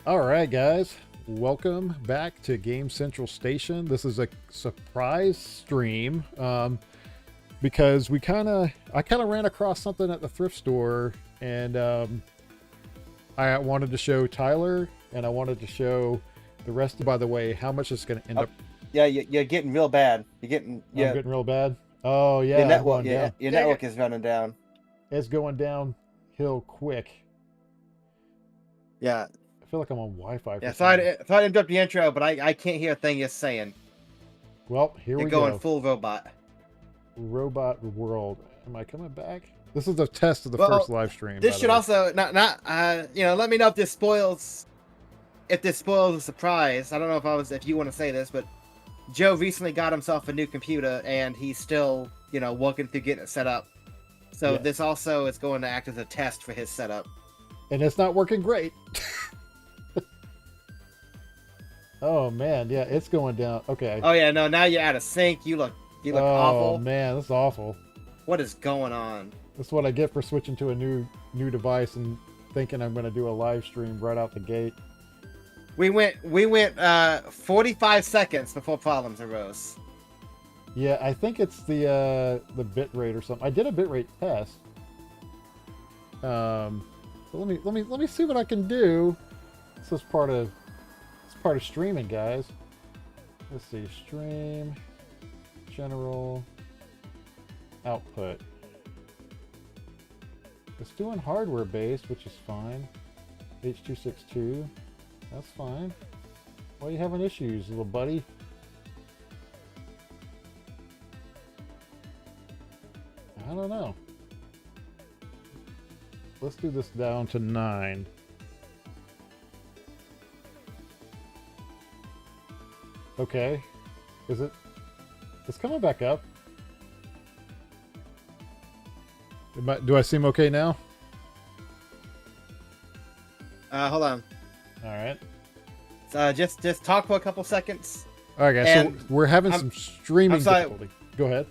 All right, guys, welcome back to Game Central Station. This is a surprise stream because I kind of ran across something at the thrift store, and I wanted to show Tyler, and I wanted to show the rest. By the way, how much it's going to end up? Yeah, you're getting real bad. I'm getting real bad. Oh yeah, your network, your network is running down. It's going downhill quick. Yeah. I feel like I'm on Wi-Fi. Yeah, sorry to interrupt the intro, but I can't hear a thing you're saying. Well, here we go. You're going full robot. Robot world. Am I coming back? This is the test of the first live stream. This should also not let me know if this spoils a surprise. I don't know if you want to say this, but Joe recently got himself a new computer and he's still, working through getting it set up. So This also is going to act as a test for his setup. And it's not working great. Oh man, yeah, it's going down. Okay. Oh yeah, no, now you're out of sync. You look awful. Oh man, that's awful. What is going on? That's what I get for switching to a new device and thinking I'm going to do a live stream right out the gate. We went 45 seconds before problems arose. Yeah, I think it's the bit rate or something. I did a bit rate test. So let me see what I can do. This is part of streaming, guys. Let's see, stream, general, output. It's doing hardware based, which is fine. H.262, that's fine. Why are you having issues, little buddy? I don't know. Let's do this down to 9. Okay. It's coming back up. Do I seem okay now? Hold on. All right. Just talk for a couple seconds. All right, guys. So we're having some streaming difficulty. Go ahead.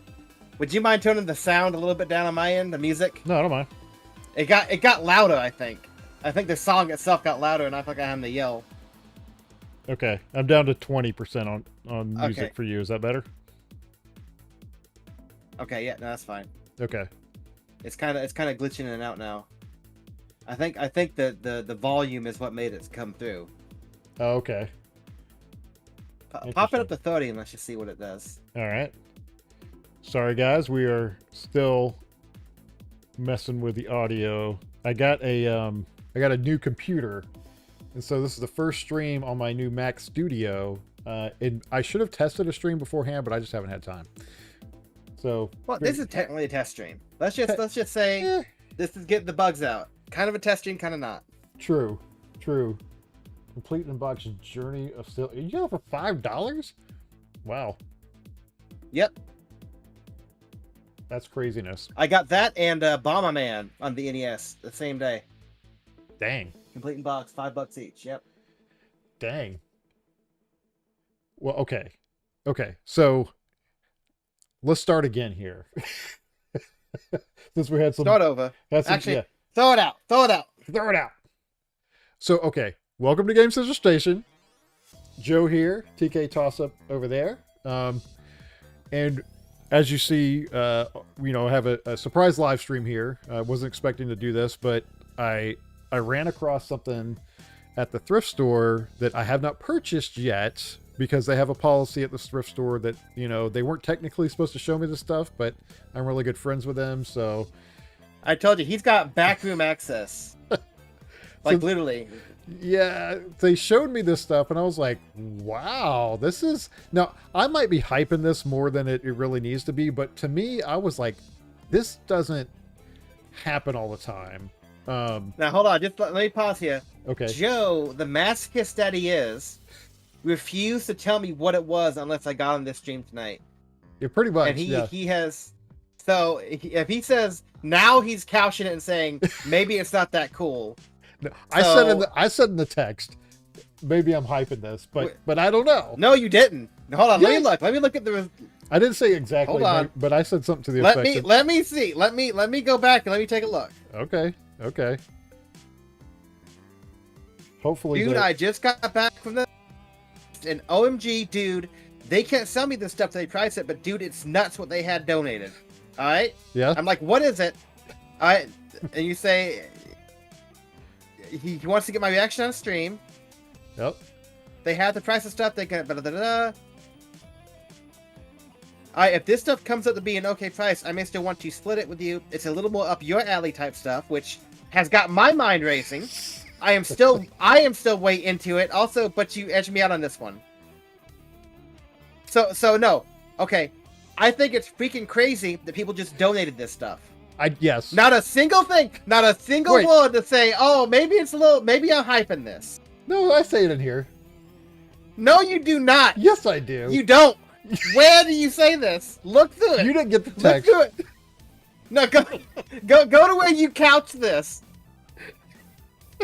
Would you mind turning the sound a little bit down on my end, the music? No, I don't mind. It got louder, I think. I think the song itself got louder, and I think I am to yell. Okay, I'm down to 20% on music for you. Is that better? Okay, yeah, no, that's fine. Okay. It's kind of glitching in and out now. I think the volume is what made it come through. Oh, okay. Pop it up to 30 and let's just see what it does. All right. Sorry, guys. We are still messing with the audio. I got a I got a new computer, and so this is the first stream on my new Mac Studio. And I should have tested a stream beforehand, but I just haven't had time. So, well, this is technically a test stream. Let's just say this is getting the bugs out. Kind of a test stream, kind of not. True. Complete unbox journey of still. You got it for $5? Wow. Yep. That's craziness. I got that and Bomber Man on the NES the same day. Dang. Complete in box, $5 each. Yep. Dang. Well, okay. So let's start again here. Since we had some. Start over. Actually, yeah. Throw it out. Throw it out. So, okay. Welcome to Game Central Station. Joe here. TK Toss Up over there. And as you see, I have a surprise live stream here. I wasn't expecting to do this, but I ran across something at the thrift store that I have not purchased yet because they have a policy at the thrift store that, they weren't technically supposed to show me this stuff, but I'm really good friends with them, so. I told you, he's got backroom access. Literally. Yeah, they showed me this stuff, and I was like, wow, this is... Now, I might be hyping this more than it really needs to be, but to me, I was like, this doesn't happen all the time. Now, hold on, just let me pause here. Okay. Joe, the masochist that he is, refused to tell me what it was unless I got on this stream tonight. Yeah, pretty much, and he has... So, if he says, now he's couching it and saying, maybe it's not that cool... No, I said in the text, maybe I'm hyping this, but I don't know. No, you didn't. Hold on, yeah. Let me look at the. I didn't say exactly. Hold on. But I said something to the effect. Let me see. Let me go back and let me take a look. Okay. Hopefully, dude, I just got back from the. And OMG, dude, they can't sell me this stuff. They price it, but dude, it's nuts what they had donated. All right. Yeah. I'm like, what is it? All right, and you say. He wants to get my reaction on stream. Yep. They have the price of stuff. They can. Alright, if this stuff comes up to be an okay price, I may still want to split it with you. It's a little more up your alley type stuff, which has got my mind racing. I am still way into it. Also, but you edged me out on this one. So no. Okay. I think it's freaking crazy that people just donated this stuff. Yes. Not a single thing. Not a single word to say, oh, maybe I'm hyping this. No, I say it in here. No, you do not. Yes, I do. You don't. Where do you say this? Look through it. You didn't get the text. Look through it. No, go to where you couch this.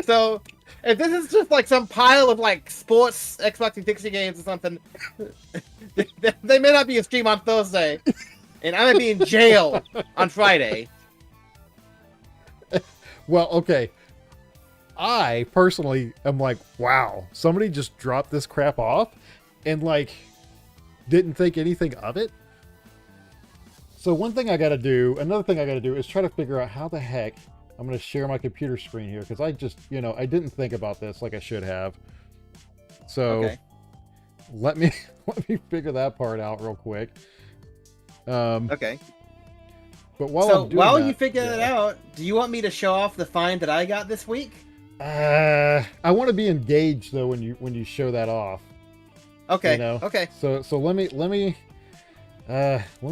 So, if this is just like some pile of like sports Xbox 360 games or something, they may not be a stream on Thursday, and I might be in jail on Friday. Well, okay. I personally am like, wow, somebody just dropped this crap off and like didn't think anything of it. So another thing I got to do is try to figure out how the heck I'm going to share my computer screen here. Cause I just, I didn't think about this like I should have. So let me figure that part out real quick. Okay. But while you figure it out, do you want me to show off the find that I got this week? I want to be engaged though when you show that off. Okay. Okay. So let me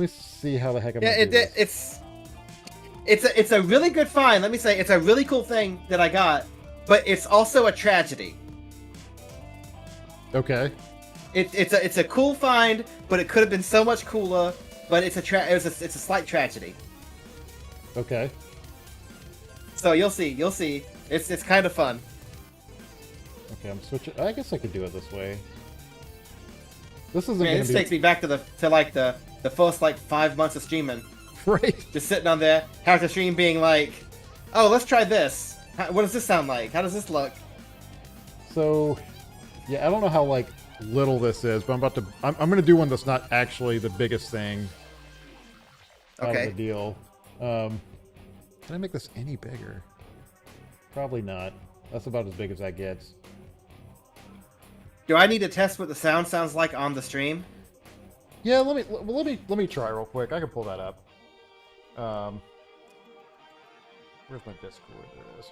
see how the heck I'm gonna do this. It's a really good find. Let me say it's a really cool thing that I got, but it's also a tragedy. Okay. It's a cool find, but it could have been so much cooler. But it's a slight tragedy. Okay. So you'll see. It's kind of fun. Okay, I'm switching. I guess I could do it this way. This isn't. Man, this takes me back to the first 5 months of streaming. Right. Just sitting on there, half the stream being like, "Oh, let's try this. What does this sound like? How does this look?" So, yeah, I don't know how little this is, but I'm gonna do one that's not actually the biggest thing out of the deal. Can I make this any bigger? Probably not. That's about as big as that gets. Do I need to test what the sound sounds like on the stream? Yeah, let me try real quick. I can pull that up. Where's my Discord? There it is.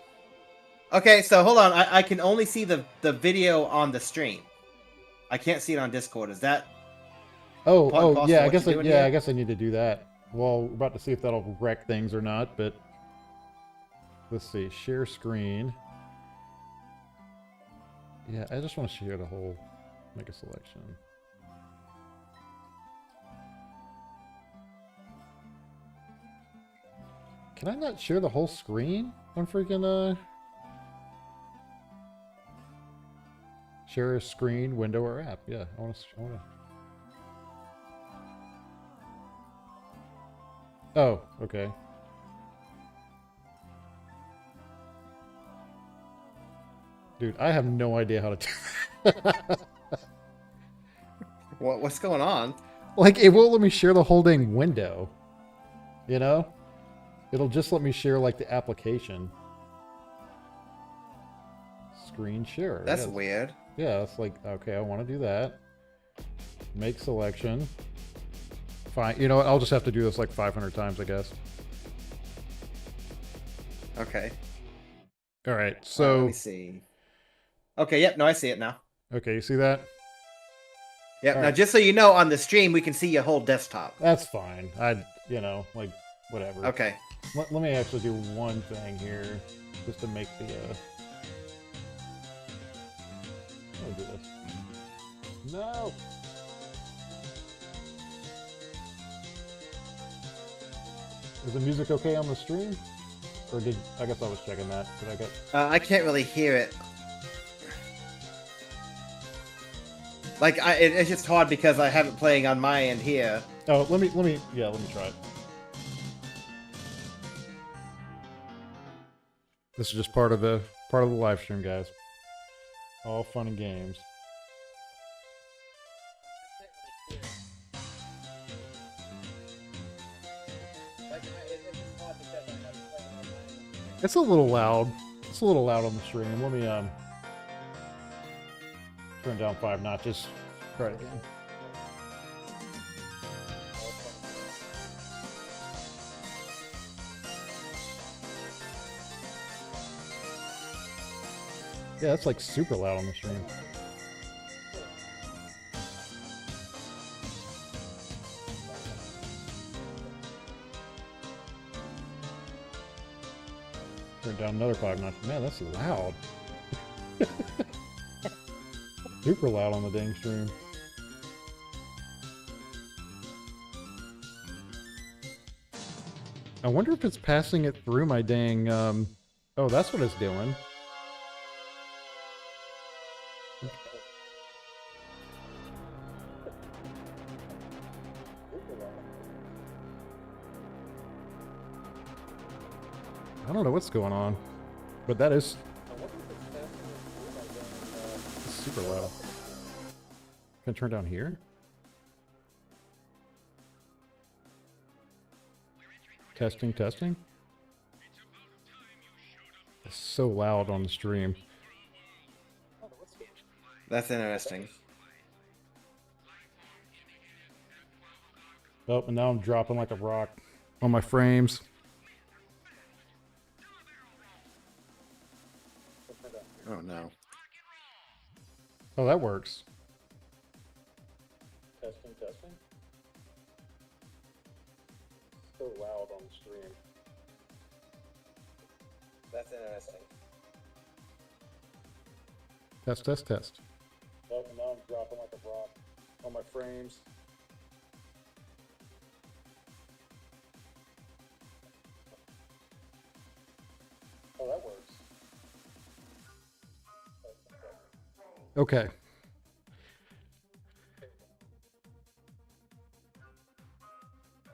Okay, so hold on. I can only see the video on the stream. I can't see it on Discord. Is that part and Oh, parcel yeah. of I what guess. you're doing Yeah, here? I guess I need to do that. Well, we're about to see if that'll wreck things or not. But let's see. Share screen. Yeah, I just want to share the whole. Make a selection. Can I not share the whole screen? I'm freaking share a screen, window, or app. Yeah, I want to. Oh, okay. Dude, I have no idea how to do that. What's going on? Like, it won't let me share the whole dang window. You know? It'll just let me share, like, the application. Screen share. That's yeah, weird. Yeah, it's like, okay, I want to do that. Make selection. Fine. You know what? I'll just have to do this like 500 times, I guess. Okay. All right. Let So, me see. Okay, yep, no, I see it now. okay, you see that? Yep, All now right. just so you know, on the stream, we can see your whole desktop. That's fine. Like, whatever. Okay. Let me actually do one thing here, just to make the, Let me do this. No! Is the music okay on the stream? Or I guess I was checking that. Did I get... I can't really hear it. Like, it's just hard because I have it playing on my end here. Oh, let me try it. This is just part of the live stream, guys. All fun and games. It's a little loud. It's a little loud on the stream. Let me turn down 5 notches. Try it again. Yeah, that's like super loud on the stream. Turn down another 5 notches. Man, that's loud. Super loud on the dang stream. I wonder if it's passing it through my dang, oh, that's what it's doing. I don't know what's going on, but that is super loud. Can I turn down here? Testing, testing. It's so loud on the stream. That's interesting. Oh, and now I'm dropping like a rock on my frames. Oh no. Oh, that works. Testing, testing. So loud on the stream. That's interesting. Test, test, test. Oh, and now I'm dropping like a rock on my frames. Oh, that works. Okay.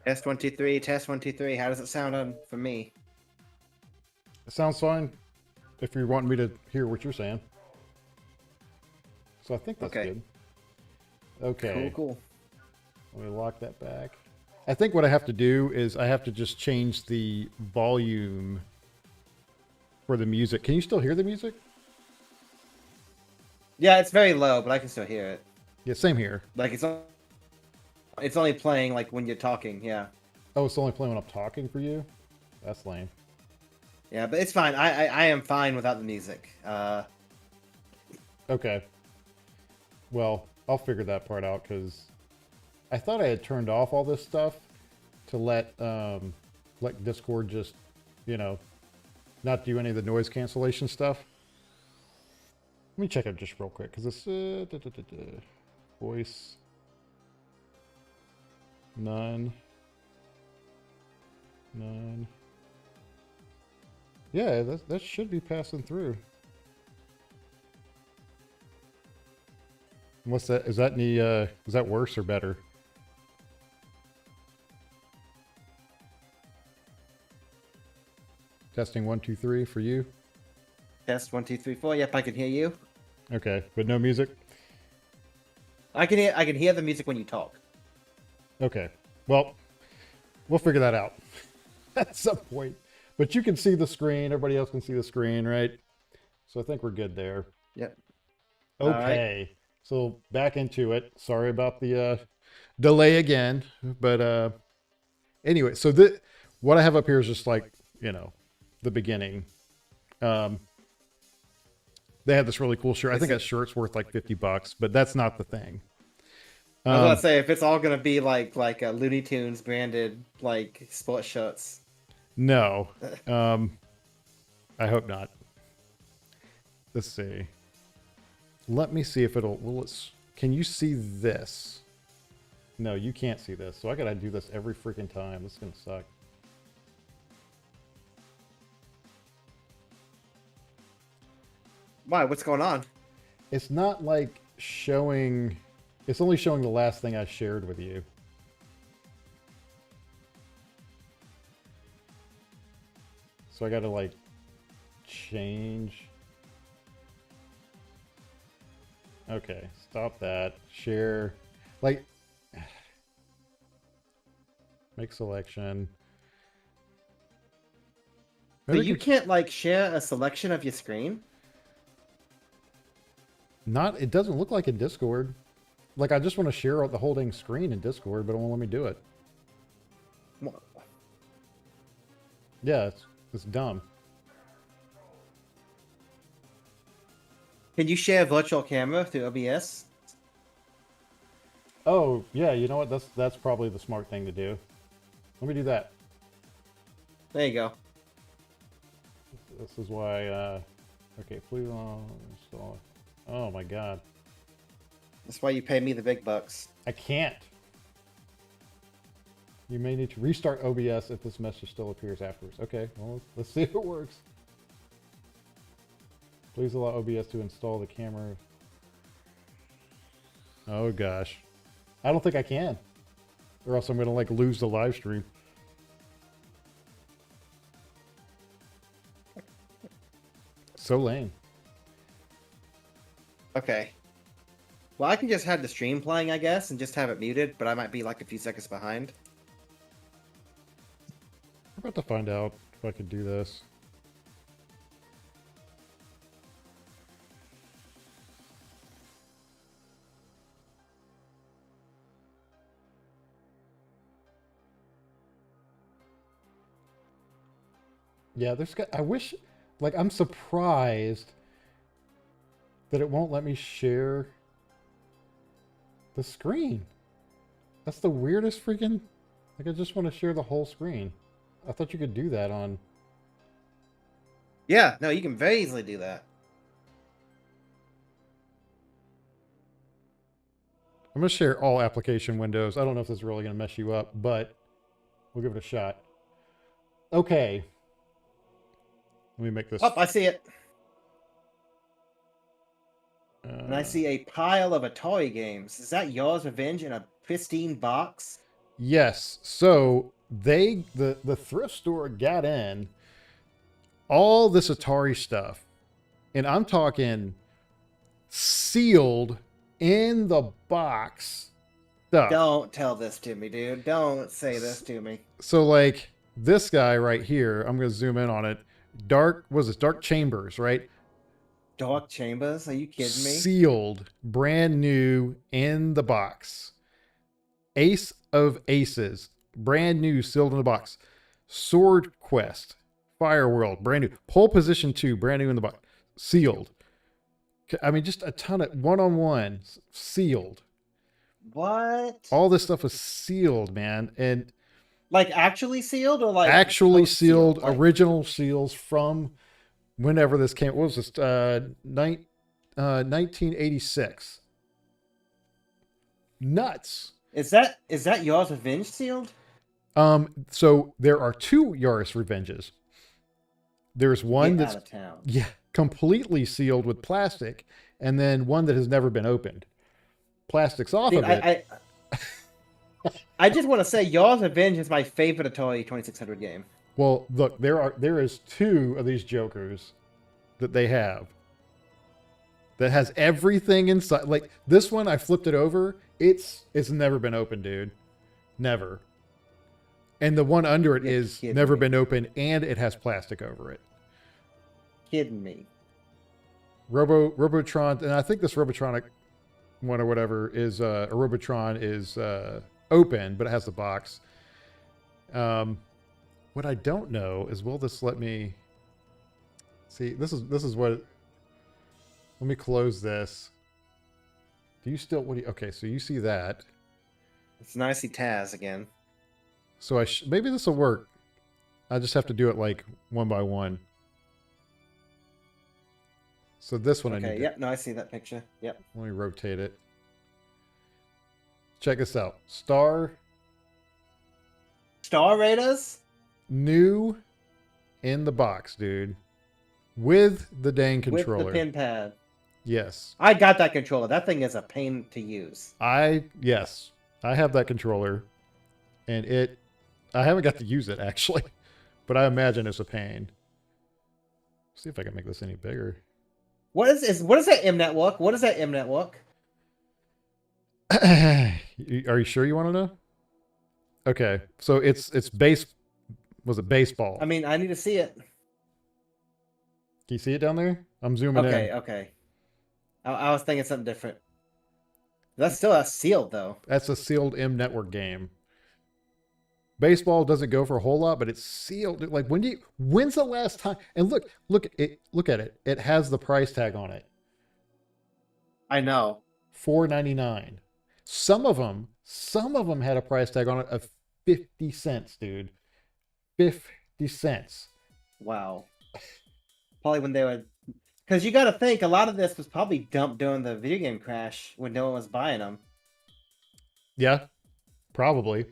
Test 123, test 123. How does it sound for me? It sounds fine if you want me to hear what you're saying. So I think that's good. Okay. Cool. Let me lock that back. I think what I have to do is I have to just change the volume for the music. Can you still hear the music? Yeah, it's very low, but I can still hear it. Yeah, same here. Like it's only playing like when you're talking. Yeah. Oh, it's only playing when I'm talking for you? That's lame. Yeah, but it's fine. I am fine without the music. Okay. Well, I'll figure that part out because I thought I had turned off all this stuff to let Discord just, you know, not do any of the noise cancellation stuff. Let me check it just real quick because it's voice none. Yeah, that should be passing through. What's that? Is that any is that worse or better? Testing 1, 2, 3 for you. Test 1, 2, 3, 4. Yep, I can hear you. Okay, but no music. I can hear the music when you talk. Okay, well, we'll figure that out at some point. But you can see the screen. Everybody else can see the screen, right? So I think we're good there. Yep. Okay, Right. so back into it. Sorry about the delay again, but anyway. So what I have up here is just like, you know, the beginning. They had this really cool shirt. I think that shirt's worth like $50, but that's not the thing. I was gonna say if it's all gonna be like a Looney Tunes branded like sports shirts. No, I hope not. Let's see. Let me see if it'll. Well, can you see this? No, you can't see this. So I gotta do this every freaking time. This is gonna suck. Why? What's going on? It's not like showing. It's only showing the last thing I shared with you. So I gotta like change. Okay, stop that. Share. Like, make selection. But you can't like share a selection of your screen? Not, it doesn't look like in Discord. Like, I just want to share the whole dang screen in Discord, but it won't let me do it. What? Yeah, it's dumb. Can you share virtual camera through OBS? Oh, yeah, you know what? That's probably the smart thing to do. Let me do that. There you go. This is why, okay, please install it. Oh my god. That's why you pay me the big bucks. I can't. You may need to restart OBS if this message still appears afterwards. Okay, well, let's see if it works. Please allow OBS to install the camera. Oh gosh. I don't think I can. Or else I'm gonna like lose the live stream. So lame. Okay. Well, I can just have the stream playing, I guess, and just have it muted, but I might be like a few seconds behind. I'm about to find out if I could do this. Yeah, I wish, like, I'm surprised that it won't let me share the screen. That's the weirdest freaking, like, I just want to share the whole screen. I thought you could do that on. Yeah, no, you can very easily do that. I'm going to share all application windows. I don't know if this is really going to mess you up, but we'll give it a shot. Okay. Let me make this. Oh, I see it. And I Uh, see a pile of Atari games. Is that Yours Revenge in a pristine box? Yes. So the thrift store got in all this Atari stuff, and I'm talking sealed in the box stuff. Don't tell this to me, dude. Don't say this to me. So like this guy right here, I'm gonna zoom in on it. Dark Chambers, right? Dark Chambers? Are you kidding me? Sealed, brand new in the box. Ace of Aces, brand new, sealed in the box. Sword Quest, Fire World, brand new. Pole Position 2, brand new in the box. Sealed. I mean, just a ton of one-on-one sealed. What? All this stuff was sealed, man. And Like actually sealed or like actually post-sealed? sealed, original seals from whenever this came. What was this? 1986. Nuts. Is that Yaws Revenge sealed? So there are two Yaris Revenges. There's one Get that's out of town. yeah, completely sealed with plastic, and then one that has never been opened. Plastic's off Dude, of it. I just want to say Yaws Revenge is my favorite Atari 2600 game. Well, look, there is two of these jokers that they have that has everything inside. Like this one, I flipped it over. It's never been opened, dude. Never. And the one under it is never been opened, and it has plastic over it. Kidding me. Robotron, and I think this Robotronic one or whatever is a Robotron is open, but it has the box. What I don't know is, will this let me see? This is what. Let me close this. Do you still? What do you? Okay, so you see that. It's nicely Taz again. So maybe this will work. I just have to do it like one by one. So this one I need. Okay, yep, no, I see that picture. Yep. Let me rotate it. Check this out. Star Raiders? New in the box, dude. With the dang controller. With the pin pad. Yes. I got that controller. That thing is a pain to use. Yes. I have that controller. And I haven't got to use it actually. But I imagine it's a pain. See if I can make this any bigger. What is that M network? What is that M network? Are you sure you want to know? Okay, so it's was it baseball? I mean, I need to see it. Can you see it down there? I'm zooming in. Okay. I was thinking something different. That's still sealed though. That's a sealed M network game. Baseball doesn't go for a whole lot, but it's sealed. Like when's the last time? And look at it. It has the price tag on it. I know. $4.99. Some of them had a price tag on it of 50 cents, dude. 50 cents. Wow. Probably when they were, because you got to think a lot of this was probably dumped during the video game crash when no one was buying them. Yeah, probably.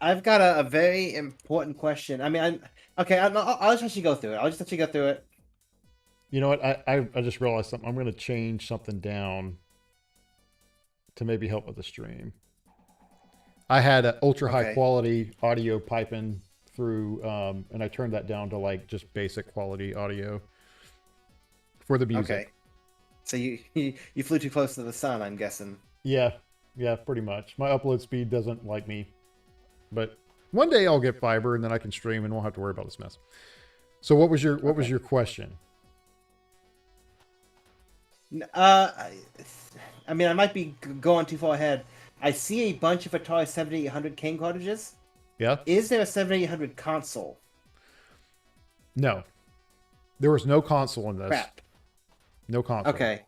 I've got a very important question. I mean, I'll just let you go through it. You know what? I just realized something. I'm going to change something down to maybe help with the stream. I had an ultra high quality audio piping through, and I turned that down to like just basic quality audio for the music. Okay. So you flew too close to the sun, I'm guessing. Yeah, pretty much. My upload speed doesn't like me. But one day I'll get fiber and then I can stream and won't have to worry about this mess. So what was your question? I mean, I might be going too far ahead. I see a bunch of Atari 7800 King cartridges. Yeah. Is there a 7800 console? No. There was no console in this. Crap. No console. Okay.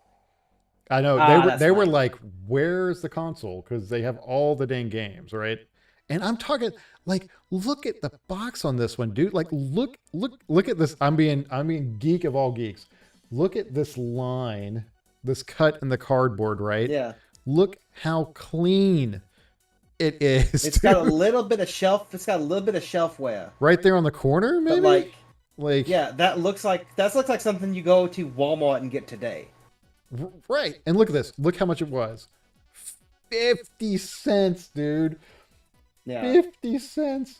I know they were like, where's the console? Because they have all the dang games, right? And I'm talking like, look at the box on this one, dude. Like, look at this. I'm being geek of all geeks. Look at this line, this cut in the cardboard, right? Yeah. Look how clean it is. It's got a little bit of shelfware. Right there on the corner, maybe. But like yeah, that looks like something you go to Walmart and get today. Right. And look at this. Look how much it was. 50 cents, dude. Yeah. 50 cents.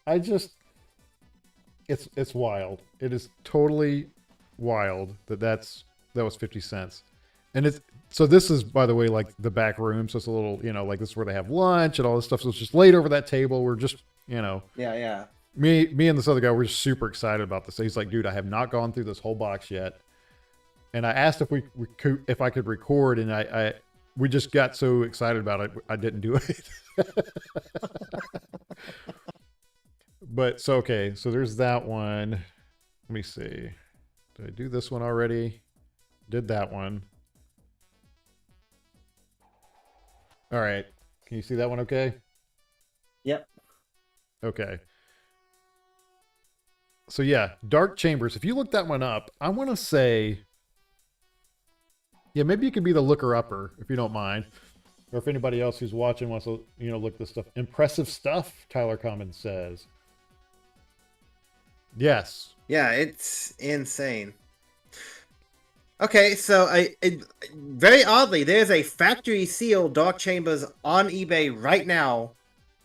It's wild. It is totally wild that was 50 cents. And so this is, by the way, like the back room. So it's a little, like this is where they have lunch and all this stuff. So it's just laid over that table. We're just, Yeah. Me and this other guy were super excited about this. So he's like, dude, I have not gone through this whole box yet. And I asked if I could record, and we just got so excited about it, I didn't do it. But so, okay, so there's that one. Let me see. Did I do this one already? Did that one. All right. Can you see that one okay? Yep. Okay. So yeah, Dark Chambers. If you look that one up, I want to say, yeah, maybe you could be the looker-upper if you don't mind. Or if anybody else who's watching wants to, look this stuff. Impressive stuff, Tyler Commons says. Yes. Yeah, it's insane. Okay, so very oddly, there's a factory sealed Dark Chambers on eBay right now,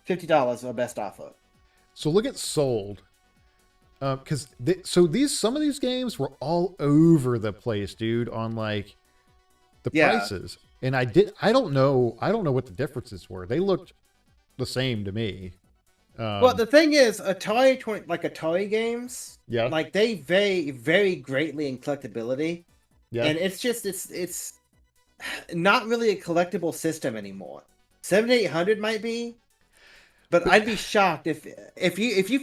$50 or best offer. So look at sold. Because some of these games were all over the place, dude, on like the prices. And I don't know what the differences were. They looked the same to me. Well, the thing is, Atari games, yeah, like they vary very greatly in collectability. Yeah. And it's not really a collectible system anymore. 7800 might be, but I'd be shocked if you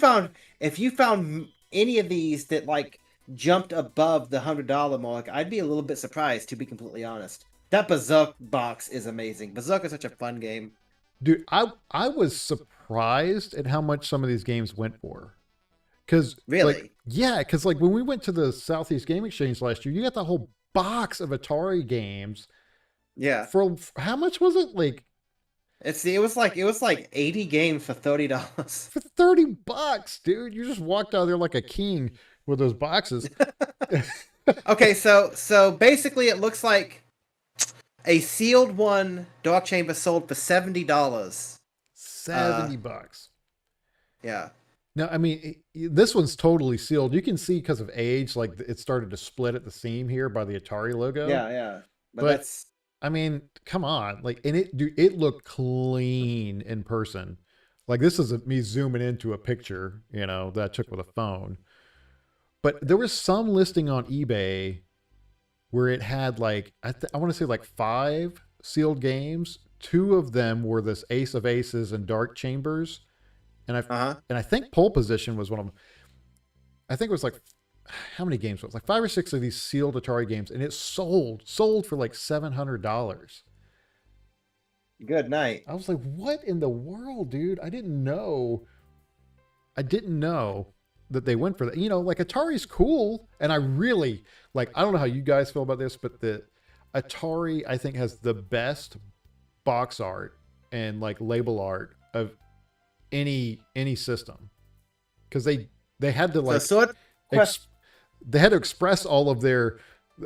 found any of these that like jumped above the $100 mark. I'd be a little bit surprised, to be completely honest. That Berserk box is amazing. Berserk is such a fun game. Dude, I was surprised at how much some of these games went for. Because really, because like when we went to the Southeast Game Exchange last year, you got the whole box of Atari games. Yeah. For how much was it? Like, it was like 80 games for $30. For $30, dude. You just walked out there like a king with those boxes. Okay, so basically it looks like a sealed one Dark Chamber sold for $70. $70. Yeah. Now, I mean, this one's totally sealed. You can see because of age, like it started to split at the seam here by the Atari logo. Yeah. But that's, I mean, come on. Like, and it looked clean in person. Like, this is me zooming into a picture, that I took with a phone. But there was some listing on eBay where it had like, I want to say like 5 sealed games. 2 of them were this Ace of Aces and Dark Chambers. And I think Pole Position was one of them. I think it was like, how many games? It was like 5 or 6 of these sealed Atari games, and it sold for like $700. Good night. I was like, what in the world, dude? I didn't know that they went for that. Like Atari's cool, and I really like. I don't know how you guys feel about this, but the Atari I think has the best box art and like label art of any system, because they had to like they had to express all of their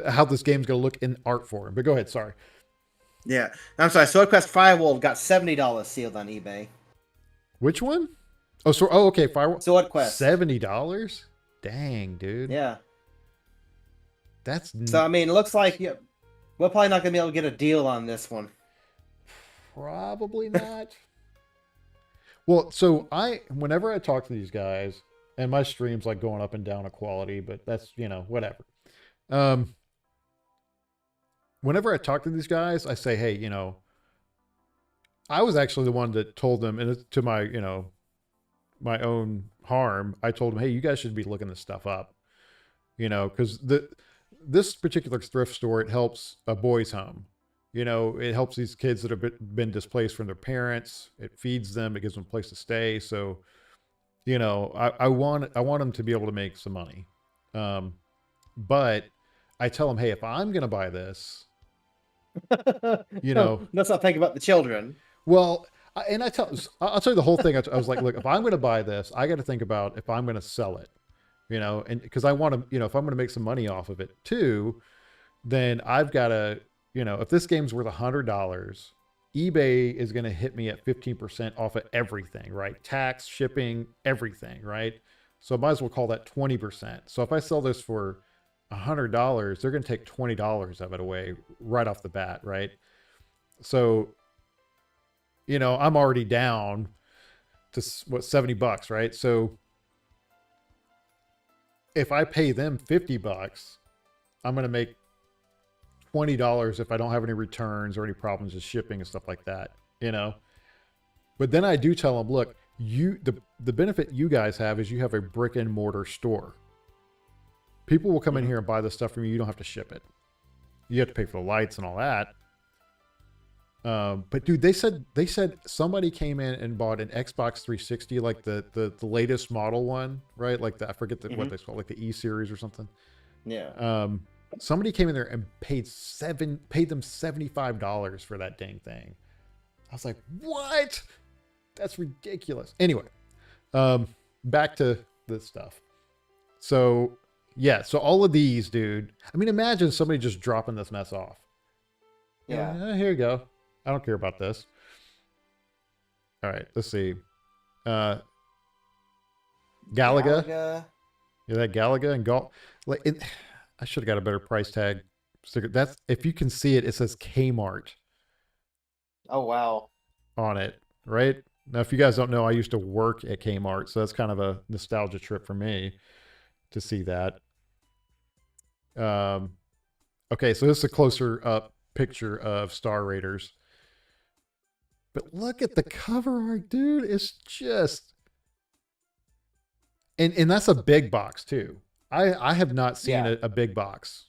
how this game's going to look in art form. But go ahead, sorry. Yeah, I'm sorry. Sword Quest Firewall got $70 sealed on eBay. Which one? Okay, Firewall. Sword Quest. $70. Dang, dude. Yeah. That's so. I mean, it looks like we're probably not going to be able to get a deal on this one. Probably not. Well, so whenever I talk to these guys, and my stream's like going up and down a quality, but that's, whatever. Whenever I talk to these guys, I say, hey, I was actually the one that told them, and to my, my own harm, I told them, hey, you guys should be looking this stuff up, because this particular thrift store, it helps a boys' home. It helps these kids that have been displaced from their parents. It feeds them. It gives them a place to stay. So, I want them to be able to make some money. But I tell them, hey, if I'm going to buy this, let's not think about the children. Well, I'll tell you the whole thing. I was like, look, if I'm going to buy this, I got to think about if I'm going to sell it, and because I want to, if I'm going to make some money off of it too, then I've got to, if this game's worth $100, eBay is going to hit me at 15% off of everything, right? Tax, shipping, everything, right? So I might as well call that 20%. So if I sell this for $100, they're going to take $20 of it away right off the bat, right? So, I'm already down to $70, right? So if I pay them $50, I'm going to make $20 if I don't have any returns or any problems with shipping and stuff like that, But then I do tell them, look, the benefit you guys have is you have a brick and mortar store. People will come in here and buy the stuff from you. You don't have to ship it. You have to pay for the lights and all that. But dude, they said somebody came in and bought an Xbox 360, like the latest model one, right? Like I forget what they call, like the E series or something. Yeah. Somebody came in there and paid them $75 for that dang thing. I was like, what? That's ridiculous. Anyway, back to this stuff. So yeah, so all of these, dude. I mean, imagine somebody just dropping this mess off. Yeah. Here you go. I don't care about this. All right, let's see. Galaga. Galaga. Yeah, that Galaga and I should have got a better price tag sticker. That's, if you can see it, it says Kmart. Oh wow. On it, right? Now, if you guys don't know, I used to work at Kmart, so that's kind of a nostalgia trip for me to see that. Okay, so this is a closer up picture of Star Raiders. But look at the cover art, dude. It's just... And that's a big box, too. I have not seen a big box.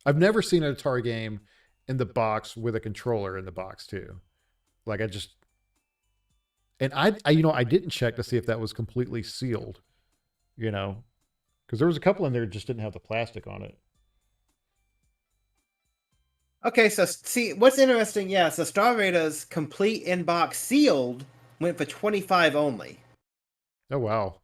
I've never seen an Atari game in the box with a controller in the box, too. Like, I just... And I didn't check to see if that was completely sealed, because there was a couple in there that just didn't have the plastic on it. Okay, so see what's interesting. Yeah, so Star Raiders complete in-box sealed went for $25 only. Oh wow!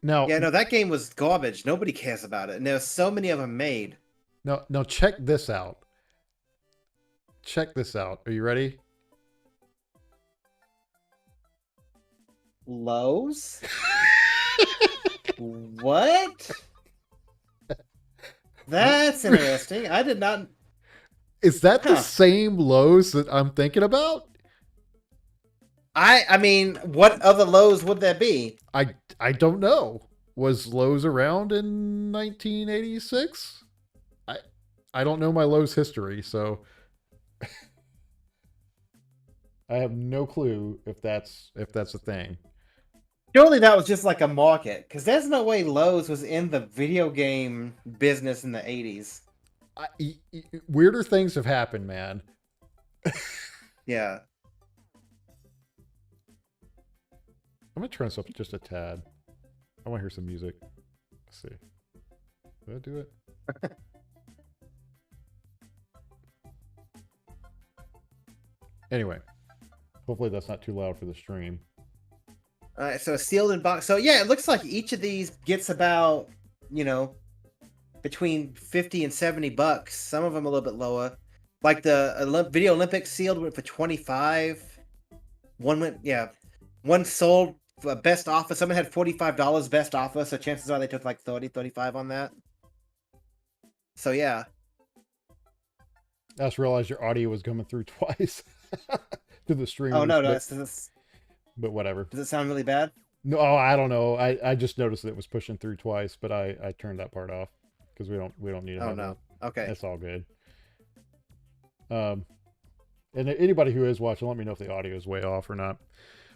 Now, yeah, no, that game was garbage. Nobody cares about it, and there's so many of them made. Now check this out. Check this out. Are you ready? Lowe's? What? That's interesting. I did not... Is that the same Lowe's that I'm thinking about? I mean, what other Lowe's would there be? I don't know. Was Lowe's around in 1986? I don't know my Lowe's history, so I have no clue if that's a thing. Surely that was just like a market, because there's no way Lowe's was in the video game business in the 80s. Weirder things have happened, man. Yeah. I'm going to turn this up just a tad. I want to hear some music. Let's see. Did I do it? Anyway. Hopefully that's not too loud for the stream. All right, so sealed in box. So yeah, it looks like each of these gets about, between 50 and 70 bucks. Some of them a little bit lower. Like the Video Olympics sealed went for 25. One sold for best offer. Someone had $45 best offer, so chances are they took like 30, 35 on that. So yeah. I just realized your audio was coming through twice to the stream. Oh no, but whatever. Does it sound really bad? No, I don't know. I just noticed that it was pushing through twice, but I turned that part off because we don't need to have no. Okay. That's all good. And anybody who is watching, let me know if the audio is way off or not.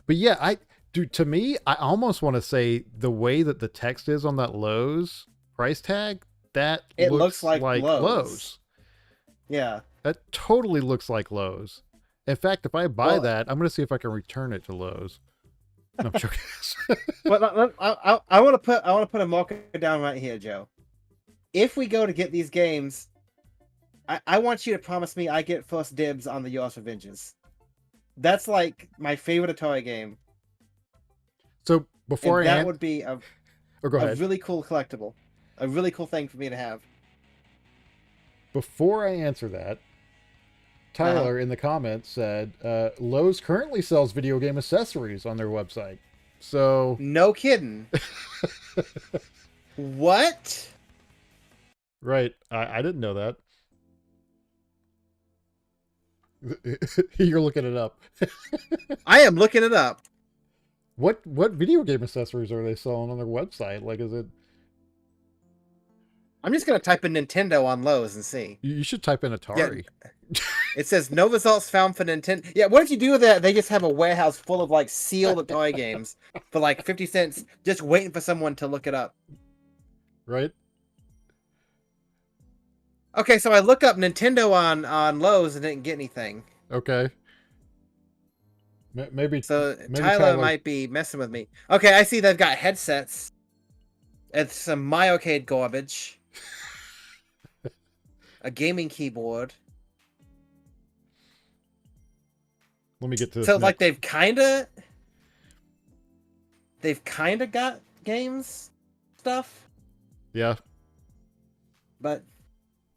But yeah, to me, I almost want to say the way that the text is on that Lowe's price tag, it looks like Lowe's. Yeah. That totally looks like Lowe's. In fact, if I buy that, I'm going to see if I can return it to Lowe's. No, I'm joking. But I want to put a marker down right here, Joe. If we go to get these games, I want you to promise me I get first dibs on the Yours Revenges. That's like my favorite Atari game. So before that would be a go ahead. Really cool collectible, a really cool thing for me to have. Before I answer that, Tyler in the comments said Lowe's currently sells video game accessories on their website. So no kidding. What? Right. I didn't know that. You're looking it up. I am looking it up. What video game accessories are they selling on their website? Like, is it... I'm just going to type in Nintendo on Lowe's and see. You should type in Atari. It says no results found for Nintendo. Yeah, what if you do that? They just have a warehouse full of like sealed toy games for like 50 cents, just waiting for someone to look it up. Right? Okay, so I look up Nintendo on Lowe's and didn't get anything. Okay. Maybe So maybe Tyler might be messing with me. Okay, I see they've got headsets. It's some MyOcade garbage. A gaming keyboard. Let me get to this. So like they've kinda got games stuff, Yeah, but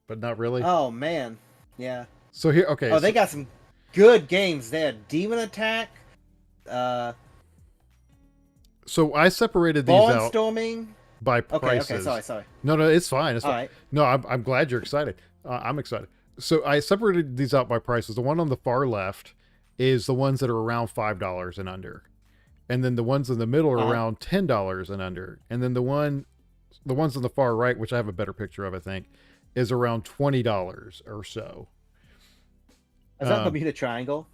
not really. oh man. Yeah. So here, okay. Oh, they got some good games there. Demon Attack, So I separated these out Barnstorming. by Okay, prices. sorry. No, it's fine. It's All fine. right. No, I'm glad you're excited. I'm excited. So I separated these out by prices. The one on the far left is the ones that are around $5 and under, and then the ones in the middle are around $10 and under, and then the ones on the far right, which I have a better picture of, I think, is around $20 or so. Is that Bermuda Triangle?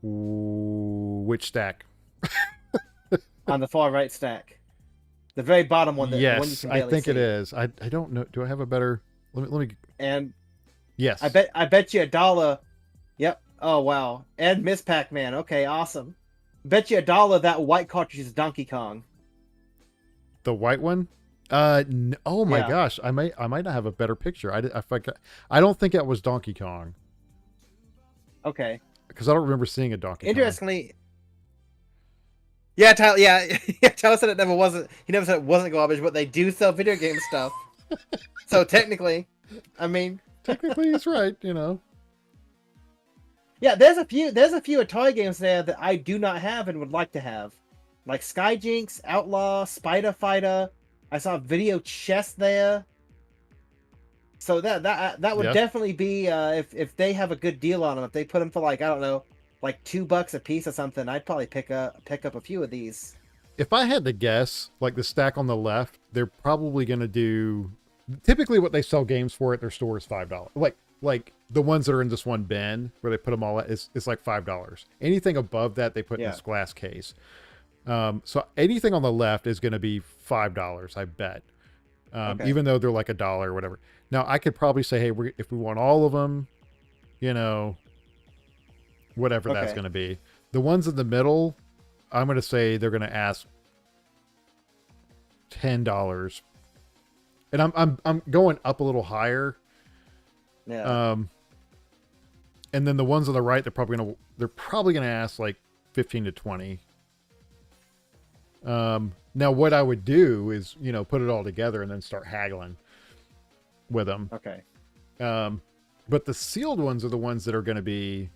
Which stack? On the far right stack. The very bottom one. The one you Yes, can I barely think it see. is. I don't know. Do I have a better? Let me. And Yes. I bet you $1. Yep. Oh wow. And Miss Pac-Man. Okay, awesome. Bet you $1 that white cartridge is Donkey Kong. The white one? Oh my gosh, I might not have a better picture. I don't think that was Donkey Kong Okay. because I don't remember seeing a Donkey Kong. Interestingly. Yeah, Tyler. Yeah, Tyler said it never wasn't. He never said it wasn't garbage, but they do sell video game stuff. So technically, I mean, Technically, he's right. yeah, there's a few Atari games there that I do not have and would like to have, like Skyjinx, Outlaw, Spider Fighter. I saw Video Chess there. So that would definitely be if they have a good deal on them. If they put them for like, I don't know, like $2 a piece or something, I'd probably pick up a few of these. If I had to guess, like the stack on the left, they're probably going to do. Typically, what they sell games for at their store is $5. Like the ones that are in this one bin where they put them all at is like $5. Anything above that, they put in this glass case. So anything on the left is going to be $5, I bet. Even though they're like $1 or whatever. Now I could probably say, hey, if we want all of them, whatever that's going to be. The ones in the middle, I'm going to say they're going to ask $10, and I'm going up a little higher. Yeah. And then the ones on the right, they're probably going to ask like 15 to 20. Now what I would do is, put it all together and then start haggling with them. Okay. But the sealed ones are the ones that are going to be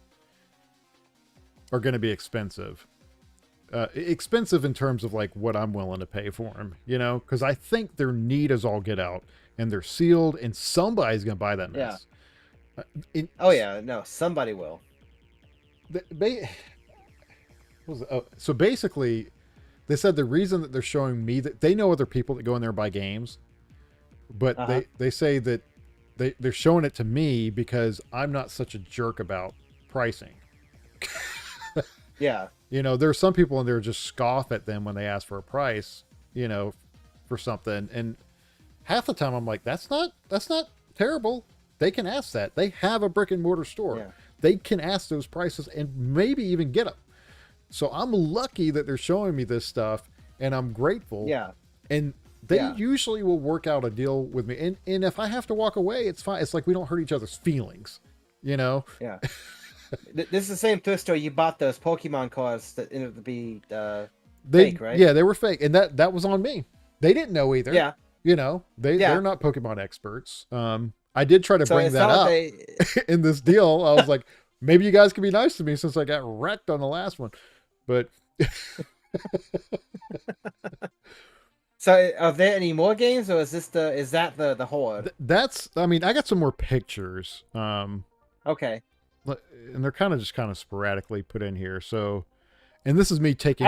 expensive. Expensive in terms of like what I'm willing to pay for them, because I think they're neat as all get out and they're sealed and somebody's going to buy that mess. Yeah. No, somebody will. So basically, they said the reason that they're showing me that they know other people that go in there and buy games, but they say that they're showing it to me because I'm not such a jerk about pricing. Yeah. There are some people in there just scoff at them when they ask for a price, for something. And half the time I'm like, that's not terrible. They can ask that. They have a brick and mortar store. Yeah. They can ask those prices and maybe even get them. So I'm lucky that they're showing me this stuff and I'm grateful. Yeah. And they usually will work out a deal with me. And if I have to walk away, it's fine. It's like we don't hurt each other's feelings, Yeah. This is the same thrift store you bought those Pokemon cards that ended up to be fake, right? Yeah, they were fake. And that was on me. They didn't know either. Yeah. They're not Pokemon experts. I did try to bring that up in this deal. I was like, maybe you guys can be nice to me since I got wrecked on the last one. But so are there any more games or is that the horde? I got some more pictures. Okay. And they're kind of sporadically put in here. So, and this is me taking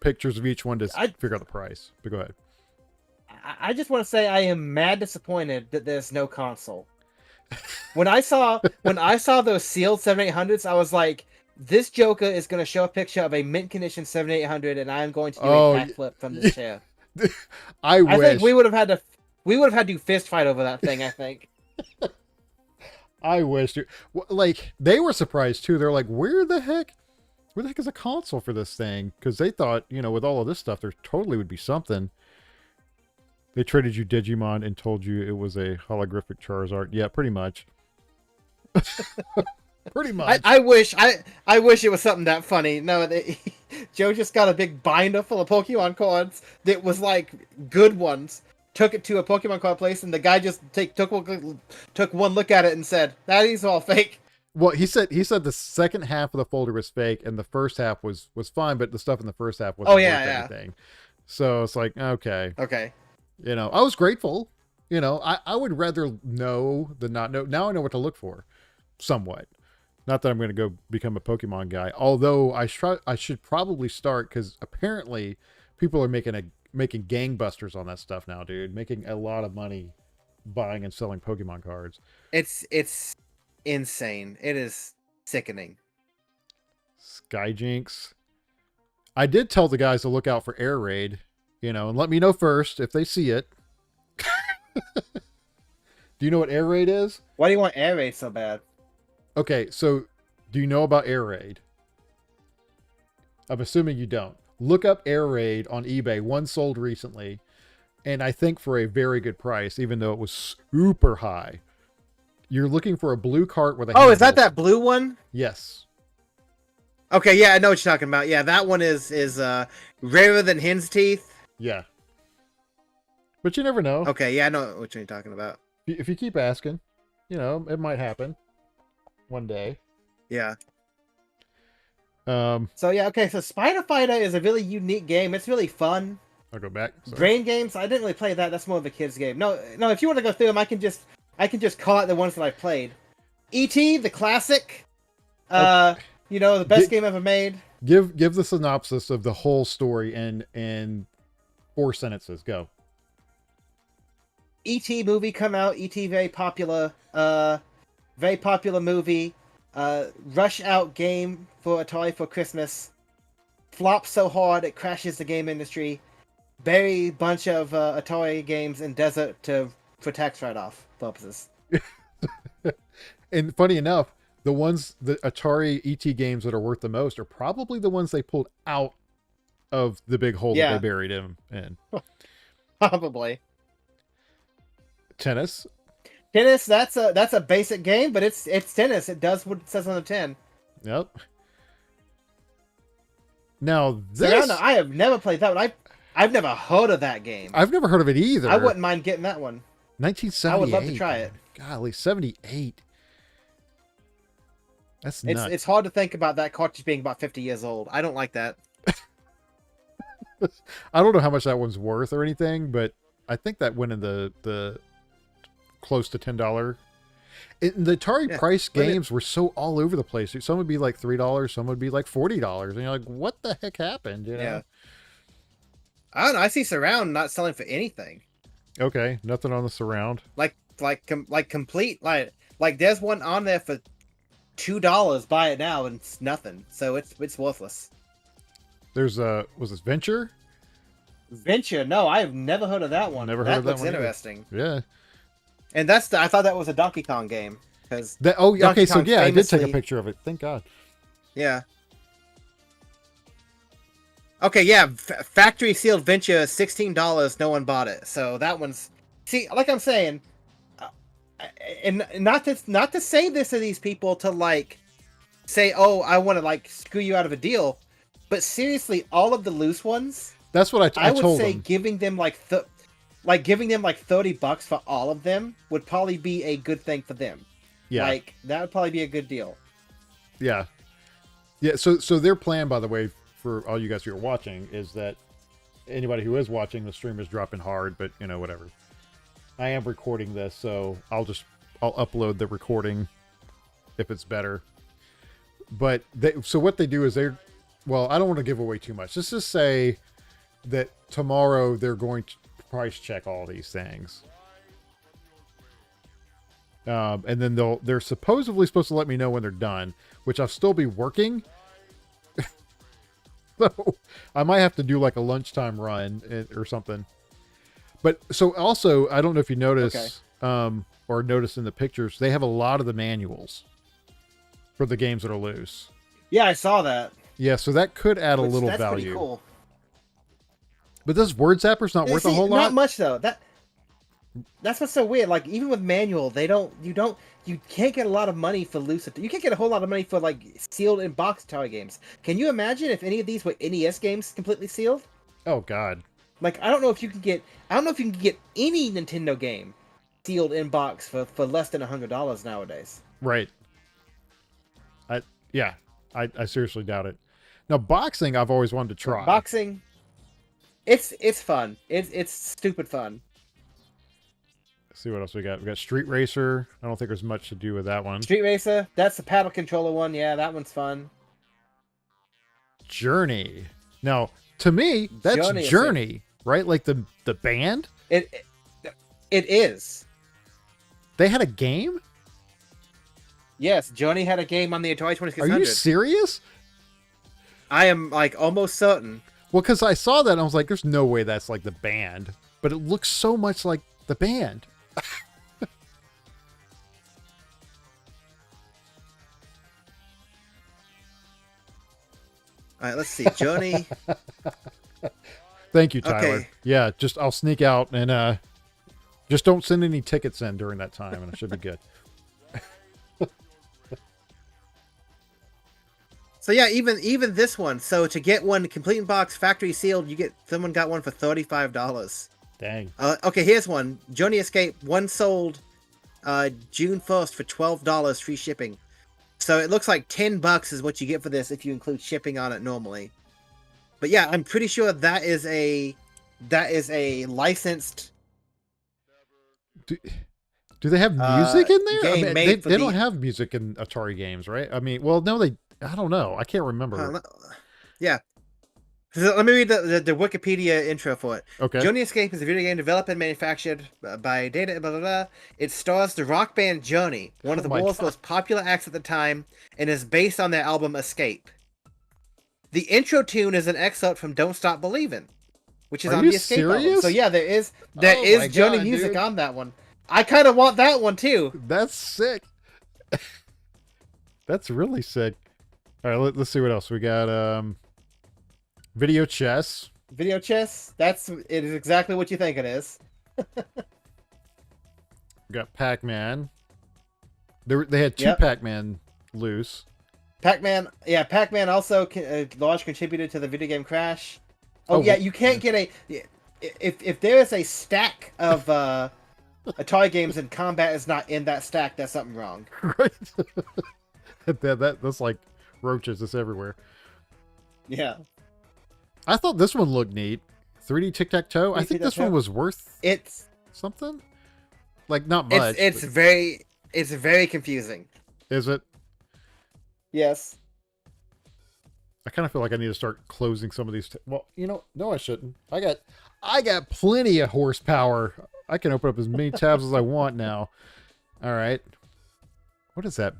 pictures of each one to figure out the price. But go ahead. I just want to say I am mad disappointed that there's no console. When I saw those sealed 7800s, I was like, this Joker is going to show a picture of a mint condition 7800, and I'm going to do a backflip from this chair. I think wish we would have had to fist fight over that thing. I think. I wish, dude. Like, they were surprised too. They're like, where the heck is a console for this thing? Because they thought, with all of this stuff, there totally would be something. They traded you Digimon and told you it was a holographic Charizard. Yeah, pretty much. Pretty much. I wish it was something that funny. No, Joe just got a big binder full of Pokemon cards that was like good ones. Took it to a Pokemon card place, and the guy just took one look at it and said, "That is all fake." Well, he said the second half of the folder was fake, and the first half was fine, but the stuff in the first half wasn't worth anything. So it's like, okay. I was grateful. I would rather know than not know. Now I know what to look for, somewhat. Not that I'm going to go become a Pokemon guy, although I should probably start, because apparently people are making gangbusters on that stuff now, dude. Making a lot of money buying and selling Pokemon cards. It's insane. It is sickening. Skyjinx. I did tell the guys to look out for Air Raid, and let me know first if they see it. Do you know what Air Raid is? Why do you want Air Raid so bad? Okay, so do you know about Air Raid? I'm assuming you don't. Look up Air Raid on eBay. One sold recently, and I think for a very good price, even though it was super high. You're looking for a blue cart with a handle. Is that blue one? Yes. Okay, yeah, I know what you're talking about. Yeah, that one is rarer than hen's teeth. Yeah. But you never know. Okay, yeah, I know what you're talking about. If you keep asking, it might happen one day. Yeah. So yeah, okay, so Spider Fighter is a really unique game. It's really fun. I'll go back. Sorry. Brain games, I didn't really play that. That's more of a kid's game. No, if you want to go through them, I can just call out the ones that I've played. E.T., the classic. The best game ever made. Give the synopsis of the whole story in 4 sentences. Go. E.T. movie come out. E.T. very popular movie. Rush out game for Atari for Christmas. Flops so hard it crashes the game industry. Bury bunch of Atari games in desert for tax write-off purposes. And funny enough, the Atari ET games that are worth the most are probably the ones they pulled out of the big hole that they buried him in. Probably. Tennis, that's a basic game, but it's tennis. It does what it says on the tin. Yep. Now this, I have never played that one. I've never heard of that game. I've never heard of it either. I wouldn't mind getting that one. 1978. I would love to try it. Golly, 78. That's nuts. It's hard to think about that cartridge being about 50 years old. I don't like that. I don't know how much that one's worth or anything, but I think that went in the close to $10. The Atari price games were so all over the place. Some would be like $3, some would be like $40, and you're like, what the heck happened? Yeah. I don't know. I see Surround not selling for anything. Okay, nothing on the Surround. Like complete like there's one on there for $2. Buy it now, and it's nothing. So it's worthless. There's was this Venture? Venture? No, I have never heard of that one. Never heard of that one. That looks interesting. Yeah. And I thought that was a Donkey Kong game. Okay, so yeah, I did take a picture of it. Thank God. Yeah. Okay, yeah, factory sealed Venture, $16. No one bought it, so that one's. See, like I'm saying, and not to say this to these people to like say, oh, I want to like screw you out of a deal, but seriously, all of the loose ones. That's what I would told say them. giving them like $30 for all of them would probably be a good thing for them. Yeah, like that would probably be a good deal. Yeah. So their plan, by the way, for all you guys who are watching, is that anybody who is watching, the stream is dropping hard, but whatever. I am recording this, so I'll upload the recording if it's better. But so what they do is I don't want to give away too much. Let's just say that tomorrow they're going to price check all these things. And then they're supposedly supposed to let me know when they're done, which I'll still be working. So I might have to do like a lunchtime run or something. But so also, I don't know if you notice or notice in the pictures, they have a lot of the manuals for the games that are loose. Yeah, I saw that. Yeah, so that could add a little That's value. pretty cool. But this word zapper's not worth a whole lot. Not much though. That's what's so weird. Like even with manual, you can't get a lot of money for loose. You can't get a whole lot of money for like sealed in box toy games. Can you imagine if any of these were NES games completely sealed? Oh God. Like I don't know if you can get any Nintendo game sealed in box for less than $100 nowadays. Right. I seriously doubt it. Now boxing, I've always wanted to try. Boxing, it's fun. It's stupid fun. Let's see what else we got. We got Street Racer. I don't think there's much to do with that one. Street Racer, that's the paddle controller one. Yeah, that one's fun. Journey. Now, to me, that's Journey, right? Like the band. It is. They had a game? Yes, Johnny had a game on the Atari 2600. Are you serious? I am like almost certain. Well, because I saw that and I was like, there's no way that's like the band. But it looks so much like the band. All right, let's see. Johnny. Thank you, Tyler. Okay. Yeah, just I'll sneak out and just don't send any tickets in during that time and it should be good. So yeah, even this one. So to get one complete in box, factory sealed, someone got one for $35. Dang. Okay, here's one. Johnny Escape, one sold June 1st for $12 free shipping. So it looks like $10 is what you get for this if you include shipping on it normally. But yeah, I'm pretty sure that is a licensed. Do they have music in there? Game I mean, made they don't have music in Atari games, right? I mean, well, no, I don't know. I can't remember. Yeah. So let me read the Wikipedia intro for it. Okay. Johnny Escape is a video game developed and manufactured by Data. Blah, blah, blah. It stars the rock band Journey, one of the world's most popular acts at the time, and is based on their album Escape. The intro tune is an excerpt from "Don't Stop Believin'," which is on the Escape album. So yeah, there is Johnny music on that one. I kind of want that one too. That's sick. That's really sick. All right, let's see what else we got. Video chess. Video chess. It is exactly what you think it is. We got Pac-Man. They had two Pac-Man loose. Pac-Man, yeah, Pac-Man also large contributed to the video game crash. Oh yeah, you can't get if there is a stack of Atari games and combat is not in that stack, that's something wrong. Right. That's like roaches. It's everywhere. Yeah. I thought this one looked neat. 3D tic-tac-toe. I think this one was worth something. Like not much. It's very confusing. Is it? Yes. I kind of feel like I need to start closing some of these. Well, no, I shouldn't. I got plenty of horsepower. I can open up as many tabs as I want now. All right. What is that?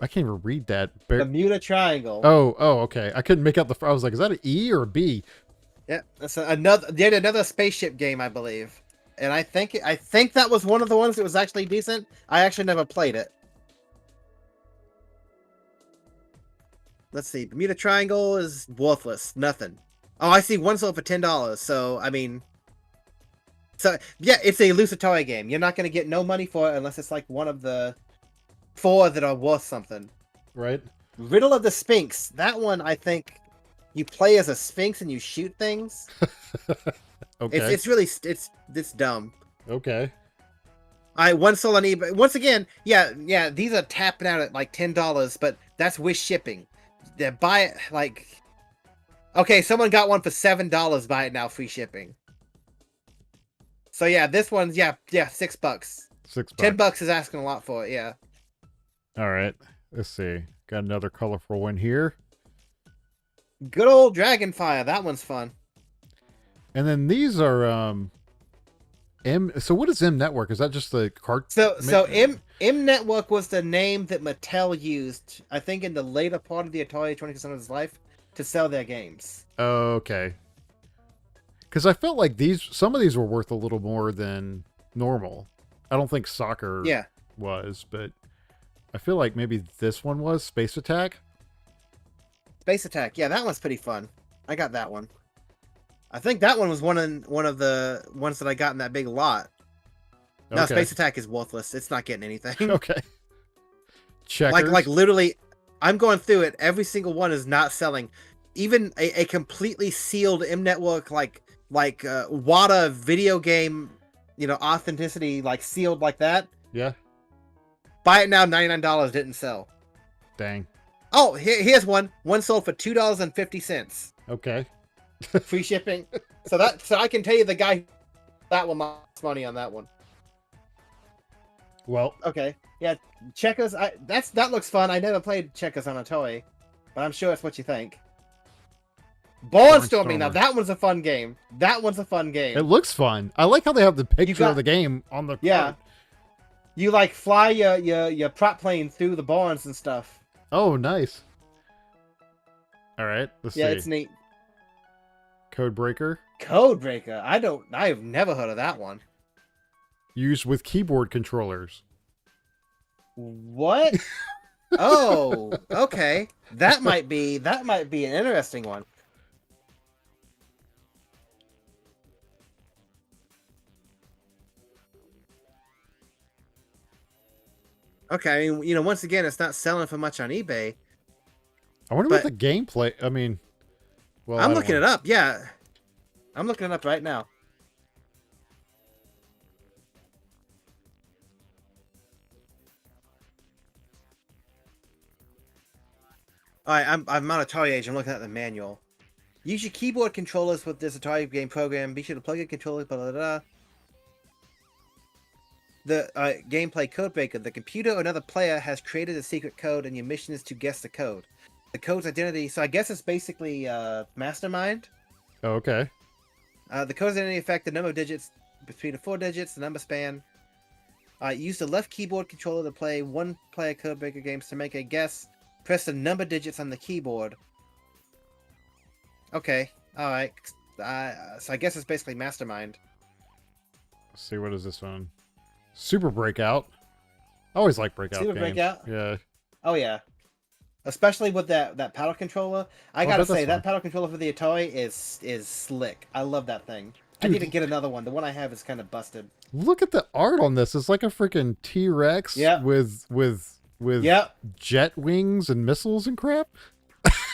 I can't even read that. Bermuda Triangle. Oh, okay. I couldn't make out I was like, is that an E or a B? Yeah, that's another spaceship game, I believe. And I think that was one of the ones that was actually decent. I actually never played it. Let's see. Bermuda Triangle is worthless. Nothing. Oh, I see one sold for $10. So, I mean... So, yeah, it's a loose Atari game. You're not going to get no money for it unless it's like one of the 4 that are worth something. Right. Riddle of the Sphinx. That one, I think, you play as a sphinx and you shoot things. Okay. It's really... It's dumb. Okay. One sold on eBay. Once again, yeah, these are tapping out at like $10, but that's with shipping. They buy it like, okay, someone got one for $7. Buy it now, free shipping. So yeah, this one's $6. $6. $10 is asking a lot for it. Yeah. All right. Let's see. Got another colorful one here. Good old Dragonfire. That one's fun. And then these are So what is M Network? Is that just the cart? So M Network was the name that Mattel used, I think, in the later part of the Atari 2600's life to sell their games. Okay. Because I felt like some of these were worth a little more than normal. I don't think soccer Yeah. was, but I feel like maybe this one was Space Attack. Space Attack. Yeah, that one's pretty fun. I got that one. I think that one was one of the ones that I got in that big lot. No, Okay. Space Attack is worthless. It's not getting anything. Okay. Checkers. Like literally, I'm going through it. Every single one is not selling. Even a completely sealed M Network like WADA video game, authenticity, like sealed like that. Yeah. Buy it now, $99 didn't sell. Dang. Oh, here's one. One sold for $2.50. Okay. Free shipping. So I can tell you the guy that one lost money on that one. Well, Okay. Yeah, Checkers. That looks fun. I never played Checkers on a toy, but I'm sure it's what you think. Barnstorming. Now that one's a fun game. That one's a fun game. it looks fun. I like how they have the picture of the game on the Yeah. card. You like fly your prop plane through the barns and stuff. Oh, nice. All right. Let's see. Yeah, it's neat. Code Breaker. Codebreaker. I've never heard of that one. Used with keyboard controllers. What? Oh, okay. That might be an interesting one. Okay, I mean, once again, it's not selling for much on eBay. I wonder what the gameplay. I mean, well, I'm looking it up. Yeah, I'm looking it up right now. All right, I'm on Atari Age. I'm looking at the manual. Use your keyboard controllers with this Atari game program. Be sure to plug your controllers. Blah, blah, blah. The gameplay codebreaker. The computer or another player has created a secret code, and your mission is to guess the code. The code's identity. So I guess it's basically Mastermind. Oh, okay. The code's identity affect the number of digits between the 4 digits, the number span. Use the left keyboard controller to play one-player codebreaker games to make a guess. Press the number digits on the keyboard. Okay. All right. So I guess it's basically Mastermind. Let's see, what is this one? Super Breakout. I always like Breakout Super games. Breakout? Yeah. Oh yeah. Especially with that paddle controller. I gotta say, that paddle controller for the Atari is slick. I love that thing. Dude, I need to get another one. The one I have is kind of busted. Look at the art on this. It's like a freaking T-Rex with jet wings and missiles and crap.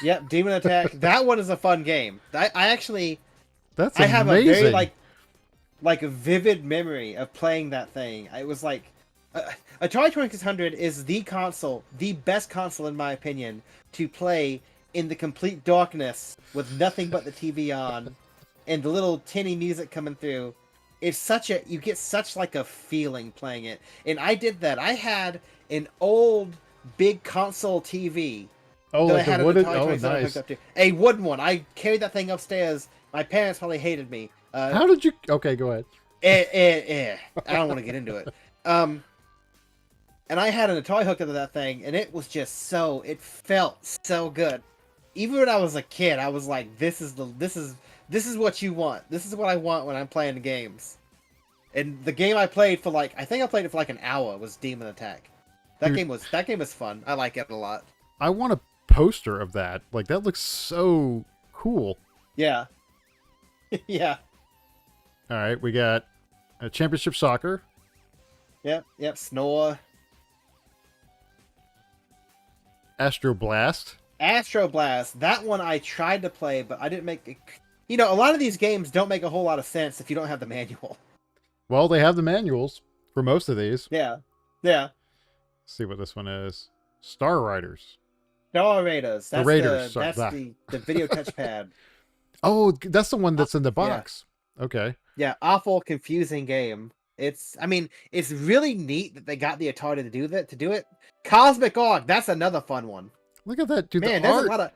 Yep, Demon Attack. That one is a fun game. I actually... That's I have amazing. a very like a vivid memory of playing that thing. It was like... Atari 2600 is the best console in my opinion, to play in the complete darkness with nothing but the TV on and the little tinny music coming through. It's you get such like a feeling playing it. And I did that. I had an old big console TV. Oh, that like I had a wooden, Atari nice. hooked up to. A wooden one. I carried that thing upstairs. My parents probably hated me. How did you? Okay, go ahead. I don't want to get into it. And I had an Atari hooked up to that thing, and it was just it felt so good. Even when I was a kid, I was like, this is what you want. This is what I want when I'm playing the games. And the game I played for I think I played it for like an hour, was Demon Attack. That game was fun. I like it a lot. I want a poster of that. Like, that looks so cool. Yeah. Yeah. All right, we got a Championship Soccer. Yep. Snore. Astro Blast. That one I tried to play, but I didn't make it. A lot of these games don't make a whole lot of sense if you don't have the manual. Well, they have the manuals for most of these. Yeah. Let's see what this one is. Star Riders. Star Raiders. That's Sorry. the video touchpad. Oh, that's the one that's in the box. Yeah. Okay. Yeah, awful, confusing game. It's really neat that they got the Atari to do it. Cosmic Arc, that's another fun one. Look at that, dude. Man, the there's art.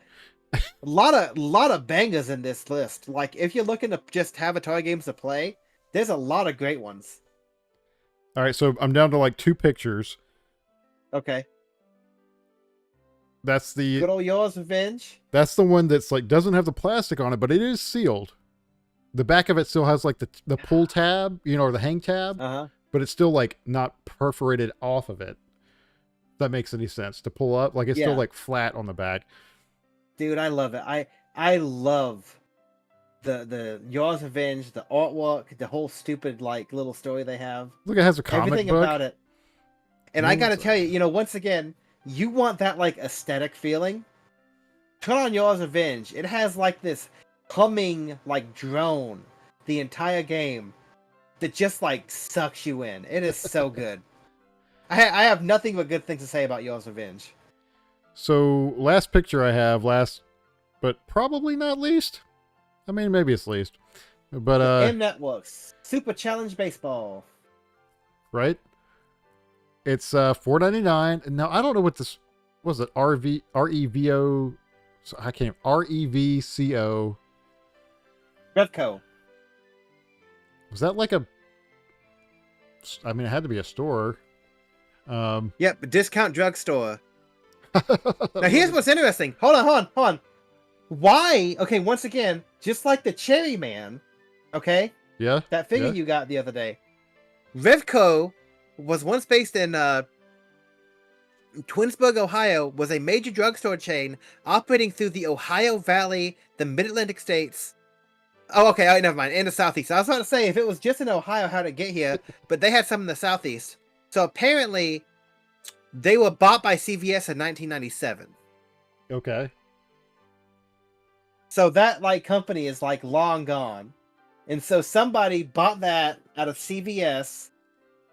a lot of bangers in this list. Like, if you're looking to just have Atari games to play, There's a lot of great ones. All right, so I'm down to like 2 pictures. Okay. That's the Good old Yours Revenge. that's the one that's like doesn't have the plastic on it, but it is sealed. The back of it still has like the pull tab, or the hang tab, Uh-huh. but it's still like not perforated off of it. If that makes any sense to pull up. Like it's still Yeah. like flat on the back. Dude, I love it. I love the Yours Revenge, the artwork, the whole stupid like little story they have. Look, it has a comic Everything book. about it. And I gotta tell you, once again, you want that like aesthetic feeling. Turn on Yours Revenge. It has like this humming like drone the entire game that just like sucks you in. It is so good. I have nothing but good things to say about Yours Revenge. So last picture I have, but probably not least. I mean, maybe it's least, but M Networks Super Challenge Baseball. Right. It's $4.99. And now I don't know what this was. It REVO. So I can't REVCO. Revco. Was that like a? I mean, it had to be a store. Yep, discount drugstore. Now here's what's interesting. Hold on. Why? Okay, once again, just like the Cherry Man, okay? Yeah. That figure yeah. you got the other day. Revco was once based in Twinsburg, Ohio, was a major drugstore chain operating through the Ohio Valley, the Mid-Atlantic states. Oh, okay, all right, never mind. In the Southeast. I was about to say, if it was just in Ohio, how'd it get here? But they had some in the Southeast. So apparently, they were bought by CVS in 1997. Okay. So that like company is like long gone. And so somebody bought that out of CVS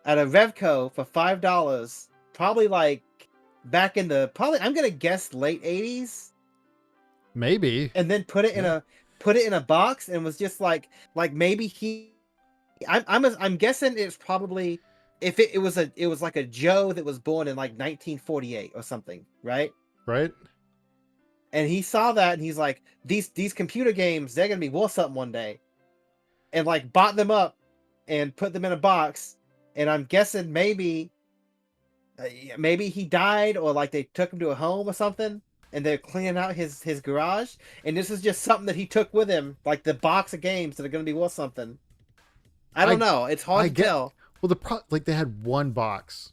at a Revco for $5, probably like back in the I'm gonna guess late 80s. Maybe. And then put it in a box and was just like maybe I'm guessing it's probably if it was like a Joe that was born in like 1948 or something, right? Right. And he saw that and he's like, these computer games, they're gonna be worth something one day. And like bought them up and put them in a box. And I'm guessing maybe he died or like they took him to a home or something. And they're cleaning out his garage. And this is just something that he took with him, like the box of games that are gonna be worth something. I don't know. It's hard to tell. Well, like they had one box.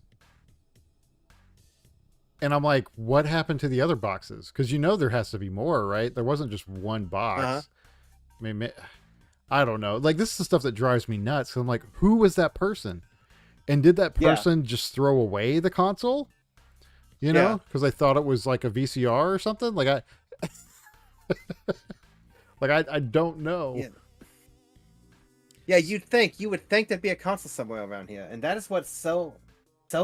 And I'm like, what happened to the other boxes? Because there has to be more, right? There wasn't just one box. Uh-huh. I mean, I don't know. Like, this is the stuff that drives me nuts. 'Cause I'm like, who was that person? And did that person just throw away the console? Because I thought it was like a VCR or something. Like I don't know. Yeah, you would think there'd be a console somewhere around here, and that is what's so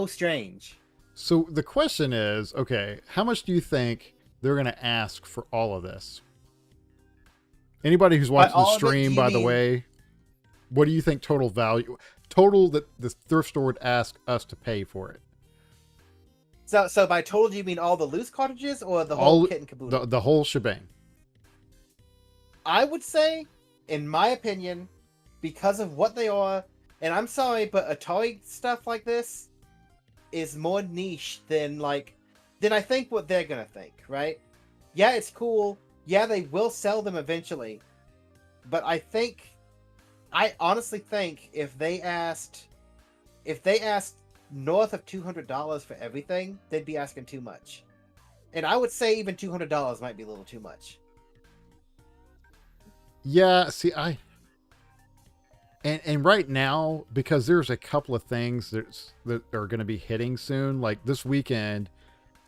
strange. So the question is, okay, how much do you think they're going to ask for all of this? Anybody who's watching the stream, by the way, what do you think total that the thrift store would ask us to pay for it? So by total, do you mean all the loose cartridges or the whole kit and caboodle? The whole shebang. I would say, in my opinion, because of what they are, and I'm sorry, but Atari stuff like this is more niche than I think what they're gonna think, right? Yeah, it's cool. Yeah, they will sell them eventually. But I honestly think if they asked north of $200 for everything, they'd be asking too much. And I would say even $200 might be a little too much. Yeah, see, And right now, because there's a couple of things that are going to be hitting soon, like this weekend,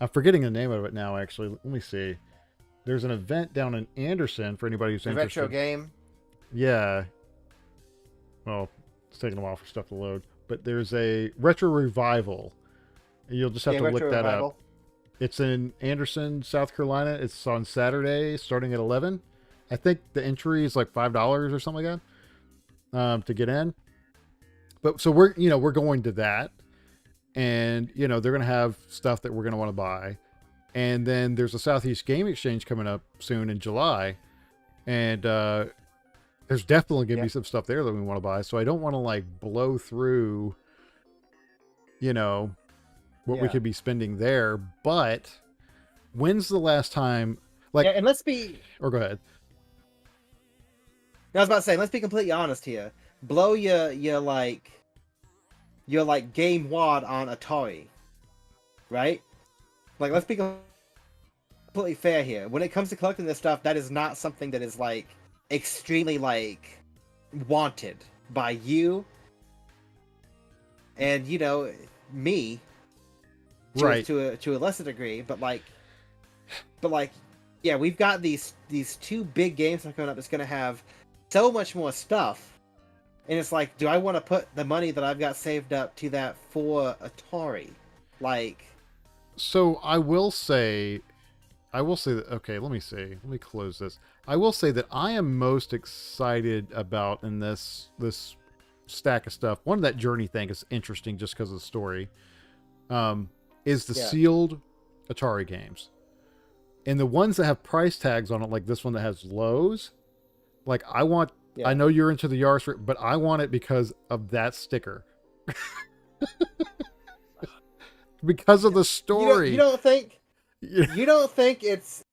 I'm forgetting the name of it now, actually. Let me see. There's an event down in Anderson for anybody who's interested. Retro game? Yeah. Well, it's taking a while for stuff to load. But there's a Retro Revival. You'll just have to look that up. It's in Anderson, South Carolina. It's on Saturday, starting at 11. I think the entry is like $5 or something like that. To get in. But so we're going to that, and they're going to have stuff that we're going to want to buy. And then there's a Southeast Game Exchange coming up soon in July. And there's definitely gonna Yeah. be some stuff there that we want to buy. So I don't want to like blow through, you know, what we Yeah. could be spending there. But when's the last time? Like, Yeah, and let's be. or go ahead. I was about to say, let's be completely honest here. Blow your like game wad on Atari, right? Like, let's be completely fair here. When it comes to collecting this stuff, that is not something that is like extremely like wanted by you and me Right. to a lesser degree. But like, yeah, we've got these two big games that are coming up. That's going to have so much more stuff, and it's like, do I want to put the money that I've got saved up to that for Atari? Like, So I will say that, okay, let me see. Let me close this. I will say that I am most excited about in this stack of stuff. One, that Journey thing is interesting just because of the story. Is the yeah, sealed Atari games. And the ones that have price tags on it, like this one that has lows, like yeah. I know you're into the Yars, but I want it because of that sticker. Because of the story. You don't think Yeah. you don't think it's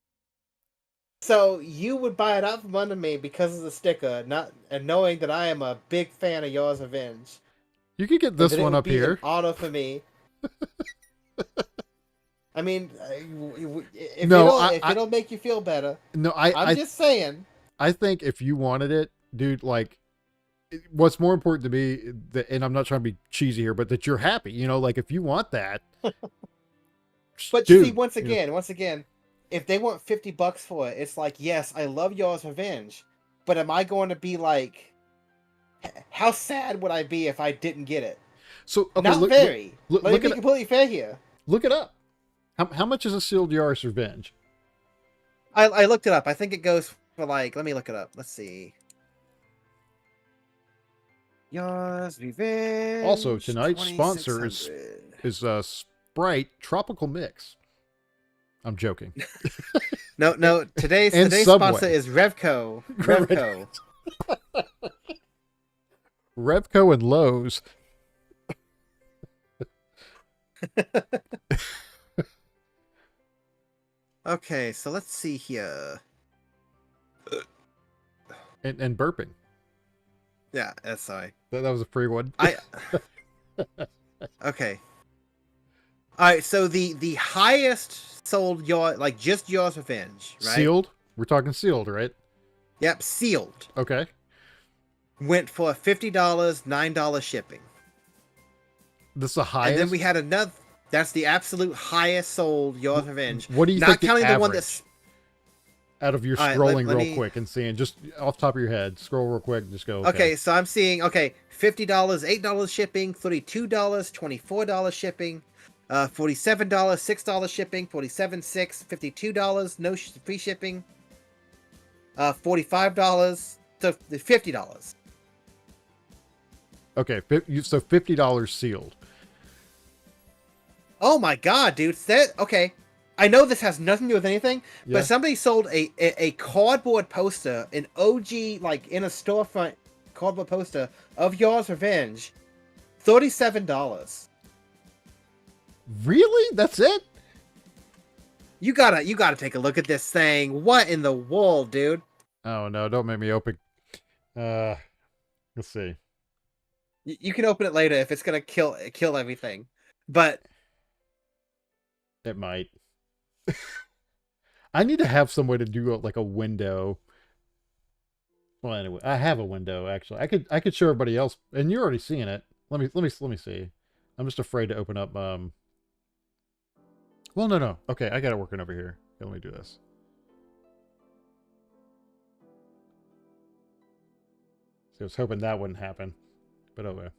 so you would buy it out from under me because of the sticker, not and knowing that I am a big fan of Yours Revenge, You could get and this that it one would up be an here. honor for me. I mean, No, if it'll make you feel better, no, I'm just saying. I think if you wanted it, dude, like what's more important to me, and I'm not trying to be cheesy here, but that you're happy, like if you want that, But you see, dude, once again, if they want $50 for it, it's like, yes, I love Yours Revenge, but am I going to be like, how sad would I be if I didn't get it? so okay, Not very. Let me look be at completely fair here. look it up. How much is a sealed Yaris Revenge? I looked it up. I think it goes for like, let me look it up. Let's see. Yours Revenge. Also, tonight's sponsor 2600. is Sprite Tropical Mix. I'm joking. No. Today's Subway. sponsor is Revco. Revco. Revco and Lowe's. Okay, so let's see here. And burping. Yeah, that's sorry. That was a free one. Okay. All right, so the highest sold just Yours Revenge, right? Sealed? We're talking sealed, right? Yep, sealed. Okay. Went for $50, $9 shipping. This is the highest. And then we had another. That's the absolute highest sold Yours Revenge. What do you Not think counting the the one average? that's Out of your All right, scrolling let real me- quick and seeing, just off the top of your head, scroll real quick and just go, okay. So I'm seeing $50, $8 shipping, $32, $24 shipping, $47, $6 shipping, $47.6, $52, no free shipping, $45, so $50. Okay, so $50 sealed. Oh my god, dude! Okay. I know this has nothing to do with anything, Yeah. but somebody sold a cardboard poster, an OG, like in a storefront cardboard poster of Yours Revenge, $37. Really? That's it? You gotta take a look at this thing. What in the world, dude? Oh no, don't make me open. Let's see. You can open it later if it's gonna kill everything, but It might. I need to have some way to do like a window. Well, anyway, I have a window actually. I could show everybody else, and you're already seeing it. Let me see. I'm just afraid to open up. Well, no. Okay, I got it working over here. Okay, let me do this. So I was hoping that wouldn't happen, but oh well.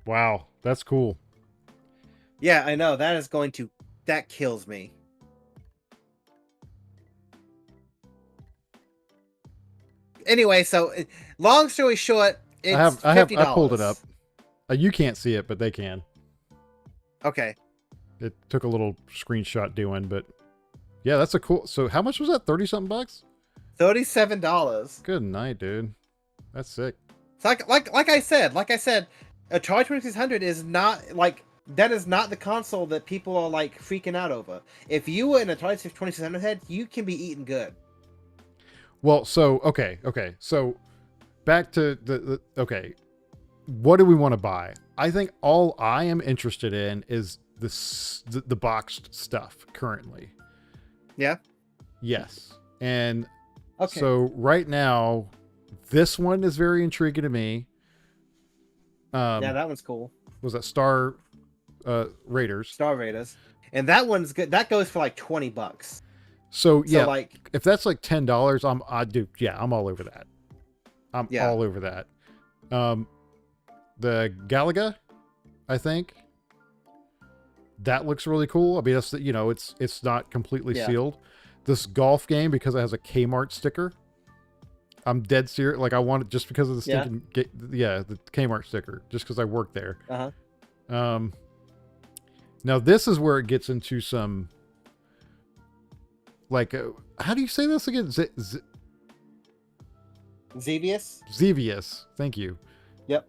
Wow, that's cool. yeah, I know that kills me. Anyway, so long story short, It's $50. I pulled it up. You can't see it, but they can. Okay. It took a little screenshot doing, but yeah, that's a cool. So how much was that? 30 something bucks? $37. Good night, dude. That's sick. So like I said, Atari 2600 is not like that is not the console that people are like freaking out over. If you were an Atari 2600 head, you can be eating good. Well, so okay. So back to okay. What do we want to buy? I think all I am interested in is the boxed stuff currently. Yeah. Yes. And okay. So right now, this one is very intriguing to me. Yeah, that one's cool. Was that Star Raiders? Star Raiders. And that one's good. That goes for like $20. So yeah, like if that's like $10, I'm all over that. I'm all over that. The Galaga, I think. That looks really cool. I mean, that's it's not completely sealed. This golf game, because it has a Kmart sticker, I'm dead serious. Like I want it just because of the stinking the Kmart sticker, just because I work there. Now this is where it gets into some like how do you say this again? Xevious. Xevious. Thank you. Yep.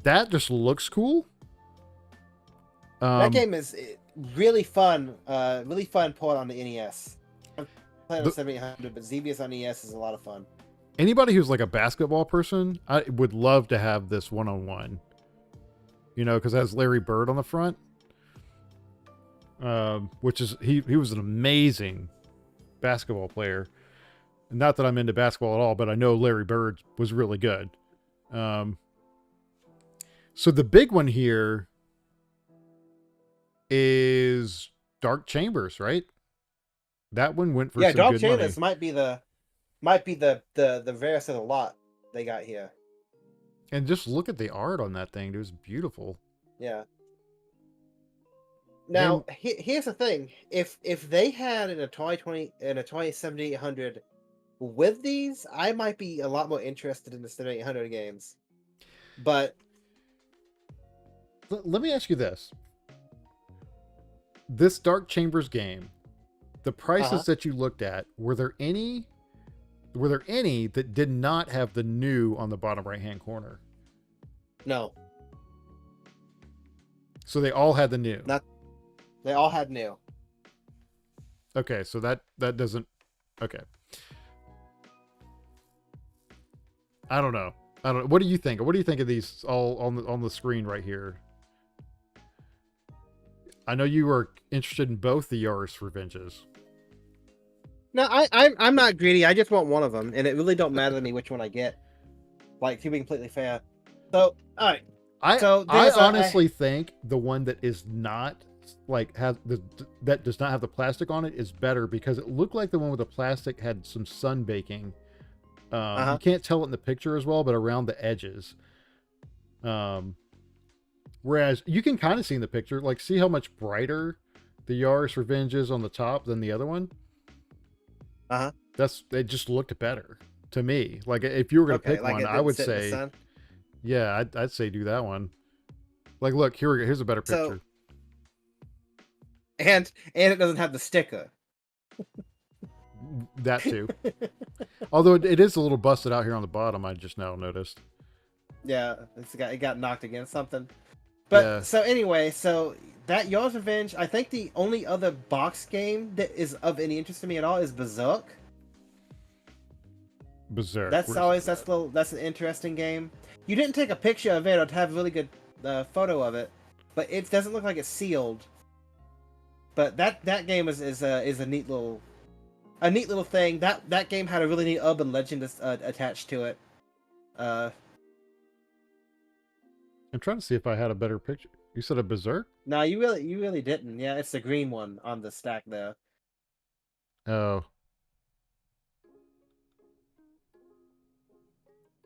That just looks cool. That game is really fun. Really fun port on the NES. I'm playing on 7800, but Xevious on NES is a lot of fun. Anybody who's like a basketball person, I would love to have this one-on-one. You know, because it has Larry Bird on the front. Which is he was an amazing basketball player. Not that I'm into basketball at all, but I know Larry Bird was really good. So the big one here is Dark Chambers, right? That one went for some Dark good Chambers money. might be the rarest of the lot they got here. And just look at the art on that thing. It was beautiful. Yeah. Now, here's the thing. If they had an Atari 7800 with these, I might be a lot more interested in the 7800 games. But let me ask you this. This Dark Chambers game, the prices that you looked at, were there any that did not have the new on the bottom right-hand corner? No. So they all had the new. They all had new. Okay, so that doesn't. Okay. I don't know. What do you think? What do you think of these all on the screen right here? I know you were interested in both the Yaris Revenges. No, I'm not greedy. I just want one of them, and it really don't matter to me which one I get. Like, to be completely fair. So, all right. I honestly think the one that is not like that does not have the plastic on it is better, because it looked like the one with the plastic had some sun baking. You can't tell it in the picture as well, but around the edges. Whereas you can kind of see in the picture, like, see how much brighter the Yaris Revenge is on the top than the other one. It just looked better to me. Like, if you were gonna pick one, I would say, yeah, I'd say do that one. Like, look, here's a better picture. And it doesn't have the sticker. That too. Although it is a little busted out here on the bottom, I just now noticed. Yeah, it got knocked against something. But so anyway, so that Yaris Revenge, I think the only other box game that is of any interest to me at all is Berserk. That's an interesting game. You didn't take a picture of it or have a really good photo of it, but it doesn't look like it's sealed. But that game is a neat little thing. That game had a really neat urban legend attached to it. I'm trying to see if I had a better picture. You said a Berserk? No, you really didn't. Yeah, it's the green one on the stack there. Oh.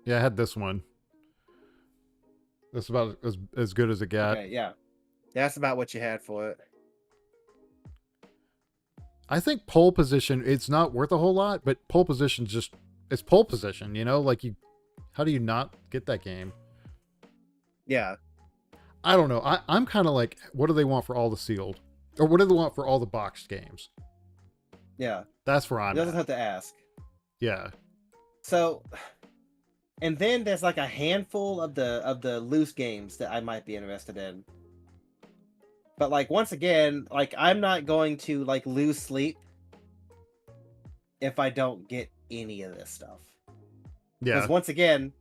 Yeah, I had this one. That's about as good as it got. Okay, yeah. That's about what you had for it. I think pole position, it's not worth a whole lot, but pole position it's pole position, you know? Like, How do you not get that game? Yeah. I don't know. I'm kind of like, what do they want for all the sealed? Or what do they want for all the boxed games? Yeah. That's where He I'm doesn't at. have to ask. Yeah. So, and then there's like a handful of the loose games that I might be interested in. But like once again, like I'm not going to like lose sleep if I don't get any of this stuff. Because Yeah. once again,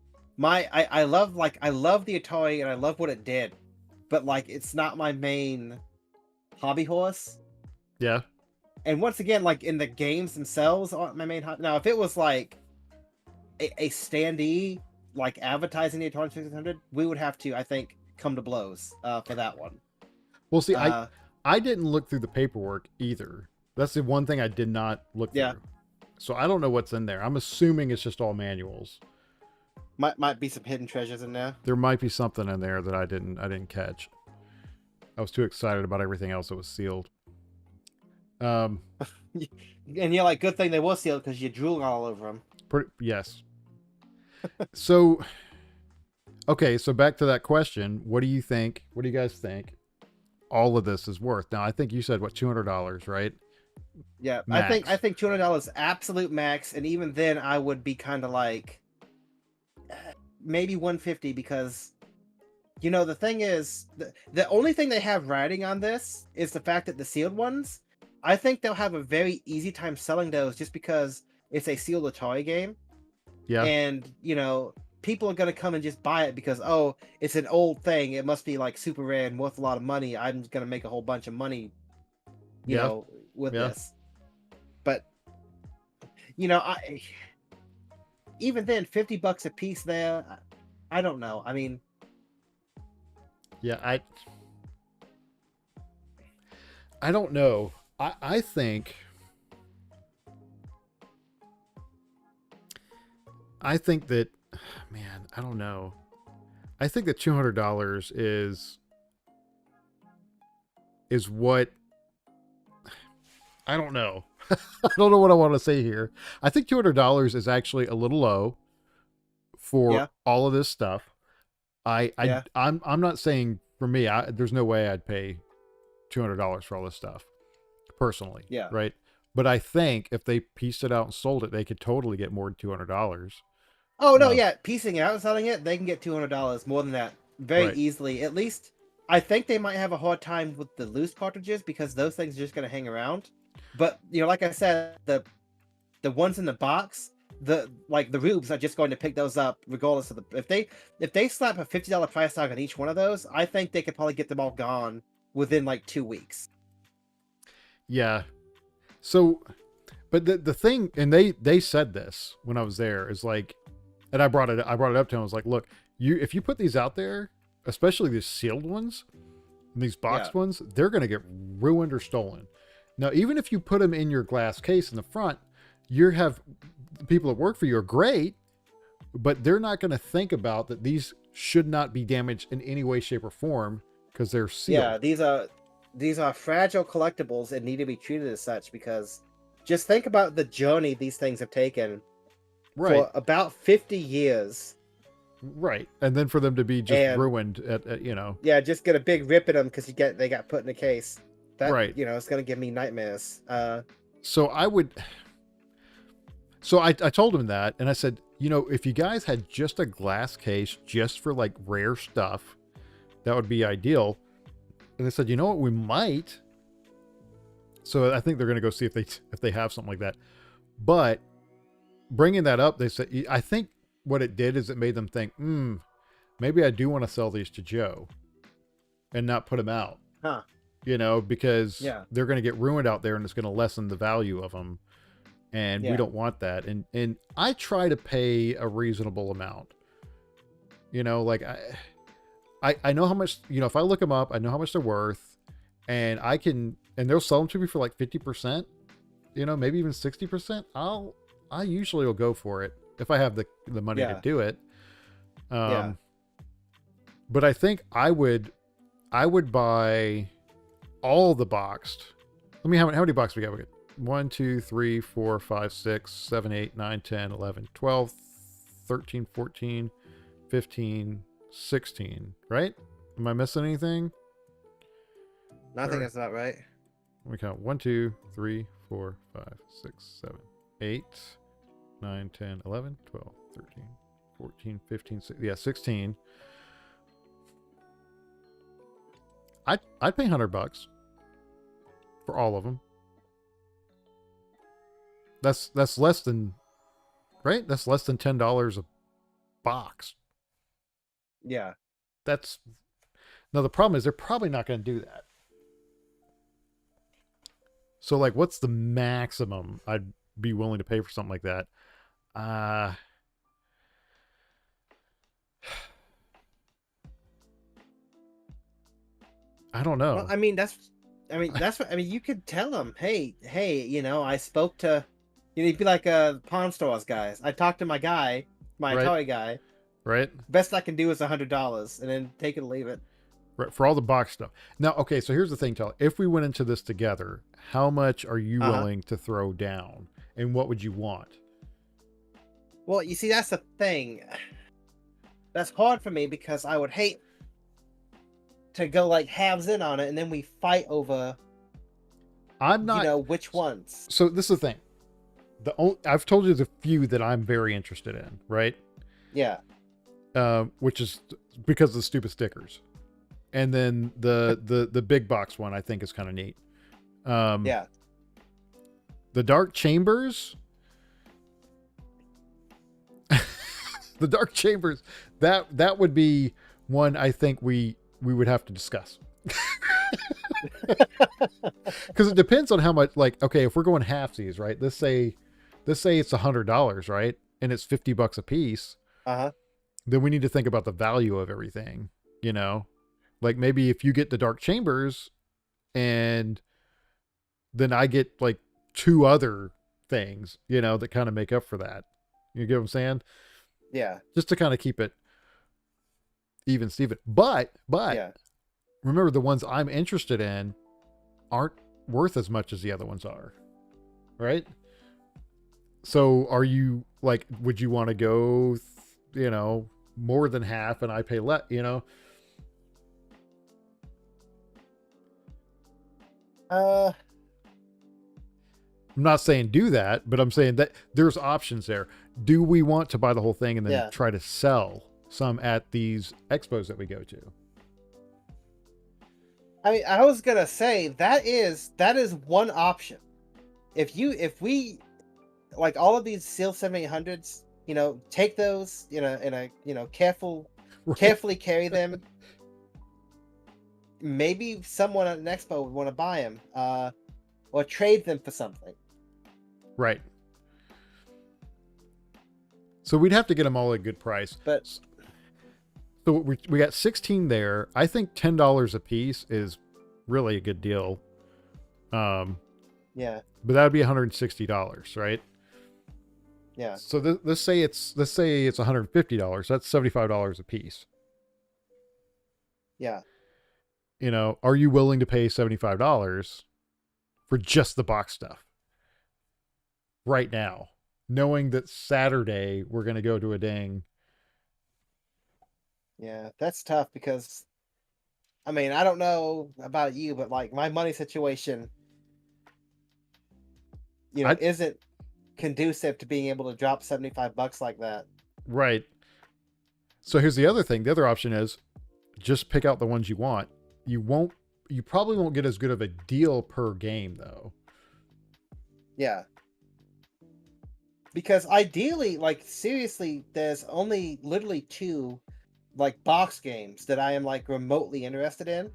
I love the Atari and I love what it did, but like it's not my main hobby horse. Yeah. And once again, like in the games themselves aren't my main hobby. Now, if it was like a standee, like advertising the Atari 2600, we would have to, I think, come to blows for that one. Well, see, Uh, I didn't look through the paperwork either. That's the one thing I did not look yeah, through. So I don't know what's in there. I'm assuming it's just all manuals. might be some hidden treasures in there. There might be something in there that I didn't catch. I was too excited about everything else that was sealed. And you're like, good thing they were sealed because you're drooling all over them. Yes. So, okay, so back to that question. What do you think? What do you guys think all of this is worth? Now, I think you said, what, $200, right? Yeah, Max. I think $200 absolute max, and even then I would be kind of like maybe 150 because the thing is the only thing they have riding on this is the fact that the sealed ones, I think they'll have a very easy time selling those just because it's a sealed Atari game. Yeah. And people are gonna come and just buy it because it's an old thing, it must be like super rare and worth a lot of money, I'm gonna make a whole bunch of money with this. But I even then $50 a piece there, I don't know. I mean, Yeah, I don't know. I think that, man, I don't know. I think that $200 is what, I don't know. I don't know what I want to say here. I think $200 is actually a little low for all of this stuff. I'm not saying for me, there's no way I'd pay $200 for all this stuff personally. Yeah. Right. But I think if they pieced it out and sold it, they could totally get more than $200. Oh no, yeah, piecing it out and selling it, they can get $200 more than that very easily. At least I think they might have a hard time with the loose cartridges because those things are just going to hang around. But like I said, the ones in the box, the rubes are just going to pick those up regardless of if they slap a $50 price tag on each one of those, I think they could probably get them all gone within like 2 weeks. Yeah. So, but the thing, and they said this when I was there, is like, and I brought it up to him. I was like, look, if you put these out there, especially these sealed ones, and these boxed ones, they're going to get ruined or stolen. Now, even if you put them in your glass case in the front, the people that work for you are great, but they're not going to think about that these should not be damaged in any way, shape, or form because they're sealed. Yeah, these are fragile collectibles and need to be treated as such because just think about the journey these things have taken for about 50 years. Right. And then for them to be just ruined at. Yeah, just get a big rip in them because they got put in a case. That, right. It's going to give me nightmares. So I told him that, and I said, if you guys had just a glass case just for like rare stuff, that would be ideal. And they said, you know what, we might. So I think they're going to go see if they have something like that. But bringing that up, they said, I think what it did is it made them think, maybe I do want to sell these to Joe and not put them out. Huh. Because they're going to get ruined out there and it's going to lessen the value of them. And we don't want that. And I try to pay a reasonable amount. Like I know how much, if I look them up, I know how much they're worth, and they'll sell them to me for like 50%, maybe even 60%. I usually will go for it if I have the money to do it. But I think I would buy all the boxed. How many boxes we got? We got 1, 2, 3, 4, 5, 6, 7, 8, 9, 10, 11, 12, 13, 14, 15, 16, right? Am I missing anything? I think that's about right. We count 1, 2, 3, 4, 5, 6, 7, 8, 9, 10, 11, 12, 13, 14, 15, 16. I'd pay $100 for all of them. That's less than, right? That's less than $10 a box. Yeah. That's now the problem is they're probably not going to do that. So like, what's the maximum I'd be willing to pay for something like that? I don't know. Well, I mean, that's what I mean. You could tell them, hey, I spoke to, you'd be like pawn stores guys. I talked to my guy, my Right. toy guy. Right. Best I can do is $100, and then take it or leave it. Right, for all the box stuff. Now, okay, so here's the thing, Tyler. If we went into this together, how much are you willing to throw down, and what would you want? Well, you see, that's the thing. That's hard for me because I would hate to go like halves in on it, and then we fight over. I'm not. Which ones. So this is the thing. I've told you the few that I'm very interested in, right? Yeah. Which is because of the stupid stickers, and then the big box one I think is kind of neat. Yeah. The Dark Chambers. The Dark Chambers. That would be one I think we would have to discuss. Because it depends on how much. Like, okay, if we're going halfsies, right? Let's say it's $100, right? And it's $50 a piece. Then we need to think about the value of everything, like maybe if you get the Dark Chambers and then I get like 2 other things, that kind of make up for that. You get what I'm saying? Yeah. Just to kind of keep it even Steven. But yeah. Remember, the ones I'm interested in aren't worth as much as the other ones are. Right? So are you like, would you want to go, more than half and I pay less, I'm not saying do that, but I'm saying that there's options there. Do we want to buy the whole thing and then try to sell some at these expos that we go to? I mean, I was gonna say that is one option. If we like all of these Seal 7800s, take those, in a carefully carry them. Maybe someone at an expo would want to buy them, or trade them for something. Right. So we'd have to get them all at a good price. But so we got 16 there. I think $10 a piece is really a good deal. Yeah. But that would be $160, right? Yeah. So let's say it's $150. That's $75 a piece. Yeah. Are you willing to pay $75 for just the box stuff right now, knowing that Saturday we're going to go to a dang? Yeah, that's tough because, I mean, I don't know about you, but like my money situation, isn't conducive to being able to drop $75 like that. Right. So here's the other thing. The other option is just pick out the ones you want. You probably won't get as good of a deal per game though. Yeah. Because ideally, like seriously, there's only literally 2 like box games that I am like remotely interested in.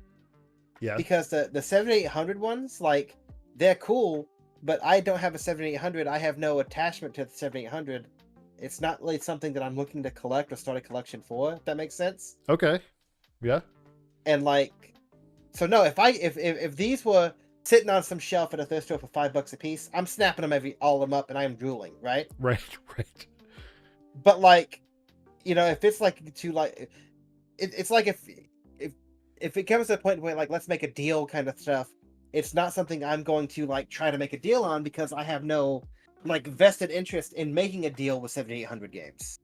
Yeah. Because the 7800 ones, like they're cool, but I don't have a 7800. I have no attachment to the 7800. It's not really something that I'm looking to collect or start a collection for, if that makes sense. Okay. Yeah. And like, so no, if these were sitting on some shelf at a thrift store for $5 a piece, I'm snapping them all of them up and I am drooling, right? Right. But like, if it's like it's like if it comes to a point where like let's make a deal kind of stuff, it's not something I'm going to like try to make a deal on because I have no like vested interest in making a deal with 7800 games.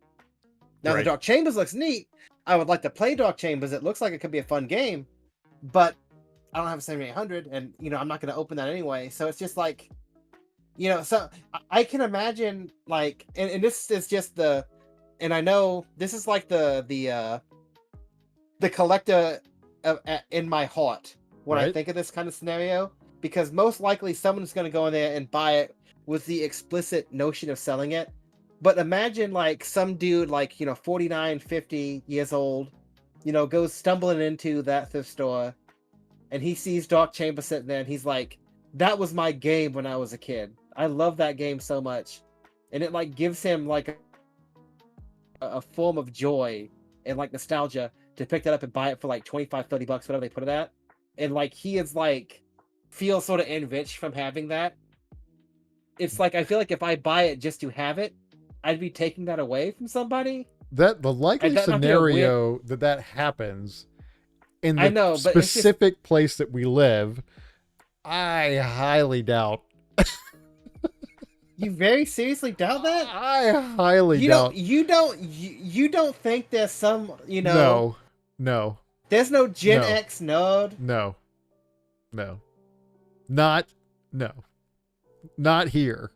Now, the Right. Dark Chambers looks neat. I would like to play Dark Chambers. It looks like it could be a fun game, but I don't have a 7800, and I'm not going to open that anyway. So it's just like, so I can imagine like, and this is just and I know this is like the collector in my heart when I Right. think of this kind of scenario, because most likely someone's going to go in there and buy it with the explicit notion of selling it. But imagine like some dude like 49, 50 years old, goes stumbling into that thrift store, and he sees Dark Chamber sitting there, and he's like, that was my game when I was a kid. I love that game so much. And it like gives him like a form of joy and like nostalgia to pick that up and buy it for like 25, 30 bucks, whatever they put it at. And like he is like feels sort of enriched from having that. It's like I feel like if I buy it just to have it, I'd be taking that away from somebody. That the likely That might be a weird. scenario that happens in I the know, but it's just specific place that we live, I highly doubt. you very seriously doubt that? I highly doubt. You don't think there's some No. there's no Gen No. X node? No. Not here.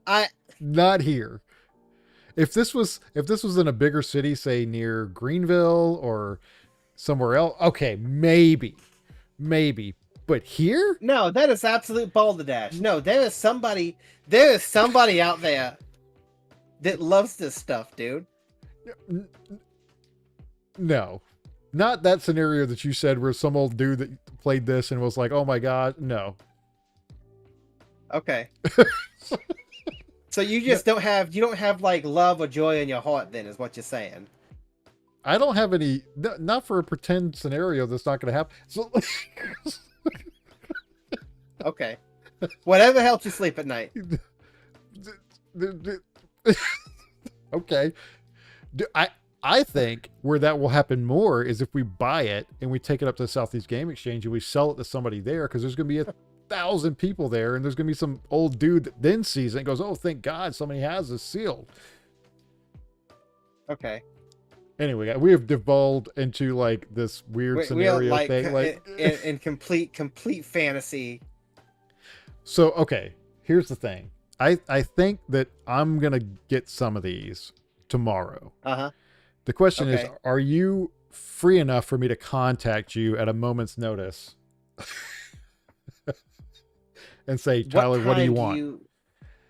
Not here. If this was in a bigger city, say near Greenville or somewhere else, okay, maybe. But here? No, that is absolute balderdash. No, there is somebody out there that loves this stuff, dude. No. Not that scenario that you said where some old dude that played this and was like, "Oh my god, no." Okay. So you just don't have like love or joy in your heart then, is what you're saying. I don't have any, not for a pretend scenario that's not going to happen. So, Okay. Whatever helps you sleep at night. okay. I think where that will happen more is if we buy it and we take it up to the Southeast Game Exchange and we sell it to somebody there, because there's going to be 1,000 people there, and there's going to be some old dude that then sees it and goes, "Oh, thank God somebody has this sealed." Okay. Anyway, we have devolved into like this weird scenario like, thing, like in complete fantasy. So, okay, here's the thing. I think that I'm going to get some of these tomorrow. Uh-huh. The question is, Okay. are you free enough for me to contact you at a moment's notice and say, "Tyler, what do you want?"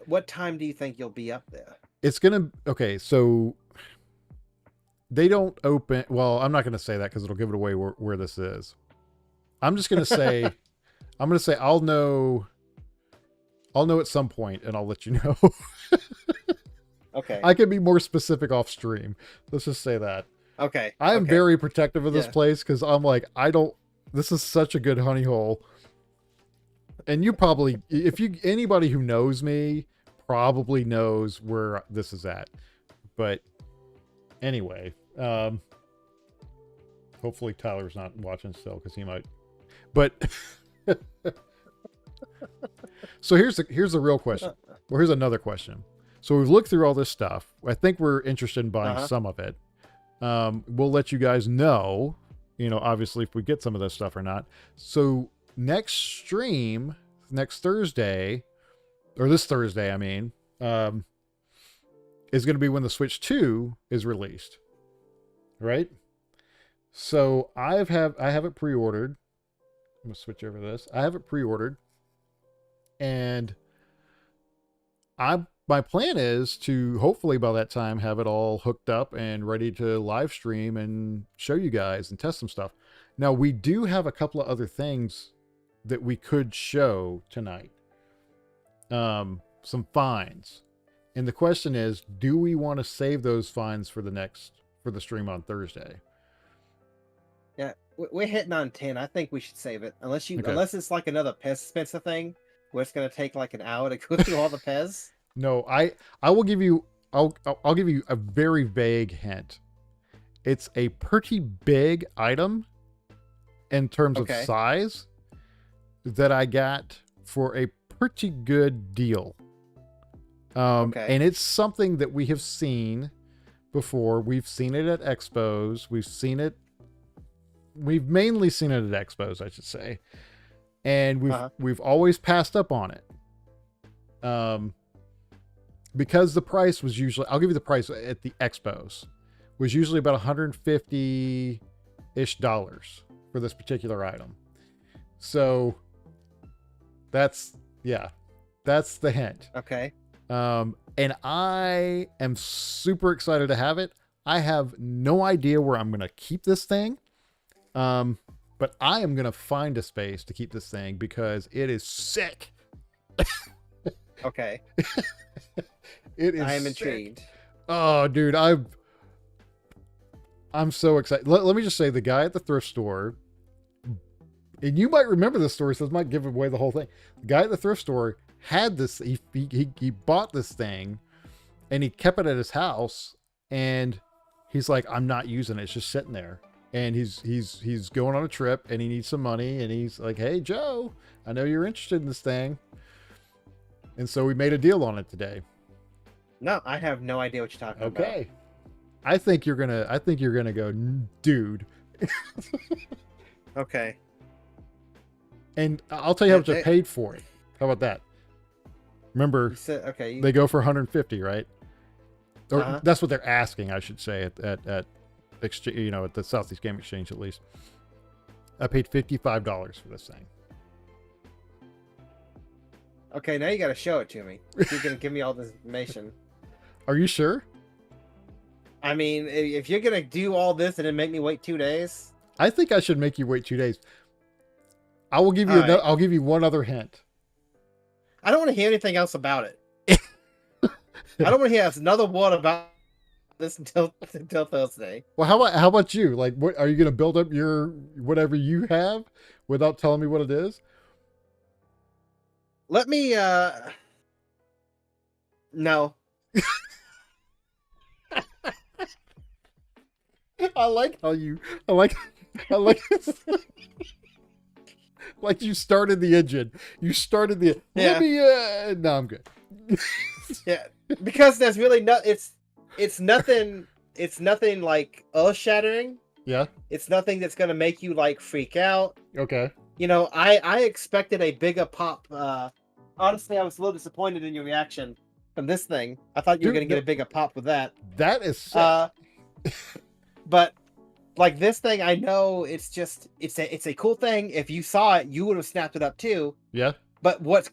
What time do you think you'll be up there? It's going to, okay, so they don't open, well, I'm not going to say that because it'll give it away where this is. I'm just going to say, I'll know at some point and I'll let you know. Okay. I can be more specific off stream. Let's just say that. Okay. I am okay. very protective of this Yeah. place because I'm like, this is such a good honey hole. And you probably, anybody who knows me probably knows where this is at. But anyway, hopefully Tyler's not watching still because he might. But so here's the real question. Well, here's another question. So we've looked through all this stuff. I think we're interested in buying some of it. We'll let you guys know, obviously if we get some of this stuff or not. So next stream, next Thursday, or this Thursday, I mean, is going to be when the Switch 2 is released. Right? So I have it pre-ordered. I'm going to switch over to this. I have it pre-ordered. And my plan is to hopefully by that time have it all hooked up and ready to live stream and show you guys and test some stuff. Now we do have a couple of other things that we could show tonight. Some finds. And the question is, do we want to save those finds for the stream on Thursday? Yeah, we're hitting on 10. I think we should save it. Unless Okay. unless it's like another Pez Spencer thing where it's going to take like an hour to go through all the Pez. No, I will give you, I'll give you a very vague hint. It's a pretty big item in terms of size that I got for a pretty good deal. And it's something that we have seen before. We've seen it at expos. We've mainly seen it at expos, I should say. And we've always passed up on it. Because the price was usually, I'll give you the price at the expos, was usually about $150-ish for this particular item. So that's the hint. Okay. And I am super excited to have it. I have no idea where I'm going to keep this thing. But I am going to find a space to keep this thing because it is sick. Okay. It is. I am sick. intrigued. Oh, dude, I'm so excited. Let me just say, the guy at the thrift store, and you might remember this story, so this might give away the whole thing. The guy at the thrift store had this. He bought this thing, and he kept it at his house. And he's like, I'm not using it. It's just sitting there. And he's going on a trip, and he needs some money. And he's like, hey, Joe, I know you're interested in this thing. And so we made a deal on it today. No, I have no idea what you're talking about. Okay. I think you're gonna go, dude. Okay. And I'll tell you how much I paid for it. How about that? Remember, okay. they go for 150, right? Or that's what they're asking, I should say, at exchange, at the Southeast Game Exchange at least. I paid $55 for this thing. Okay, now you got to show it to me. You're gonna give me all this information. Are you sure? I mean, if you're gonna do all this and then make me wait 2 days, I think I should make you wait 2 days. I will give you. I'll give you one other hint. I don't want to hear anything else about it. I don't want to hear another word about this until Thursday. Well, how about you? Like, what are you gonna build up your whatever you have without telling me what it is? Let me. No. I like like you started the engine. You started the. Yeah. Let me. No, I'm good. Yeah, because there's really no. It's nothing. It's nothing like earth shattering. Yeah. It's nothing that's gonna make you like freak out. Okay. I expected a bigger pop. Honestly, I was a little disappointed in your reaction from this thing. I thought you were gonna get a bigger pop with that. That is sick. But like this thing, I know it's a cool thing. If you saw it, you would have snapped it up too. Yeah. But what's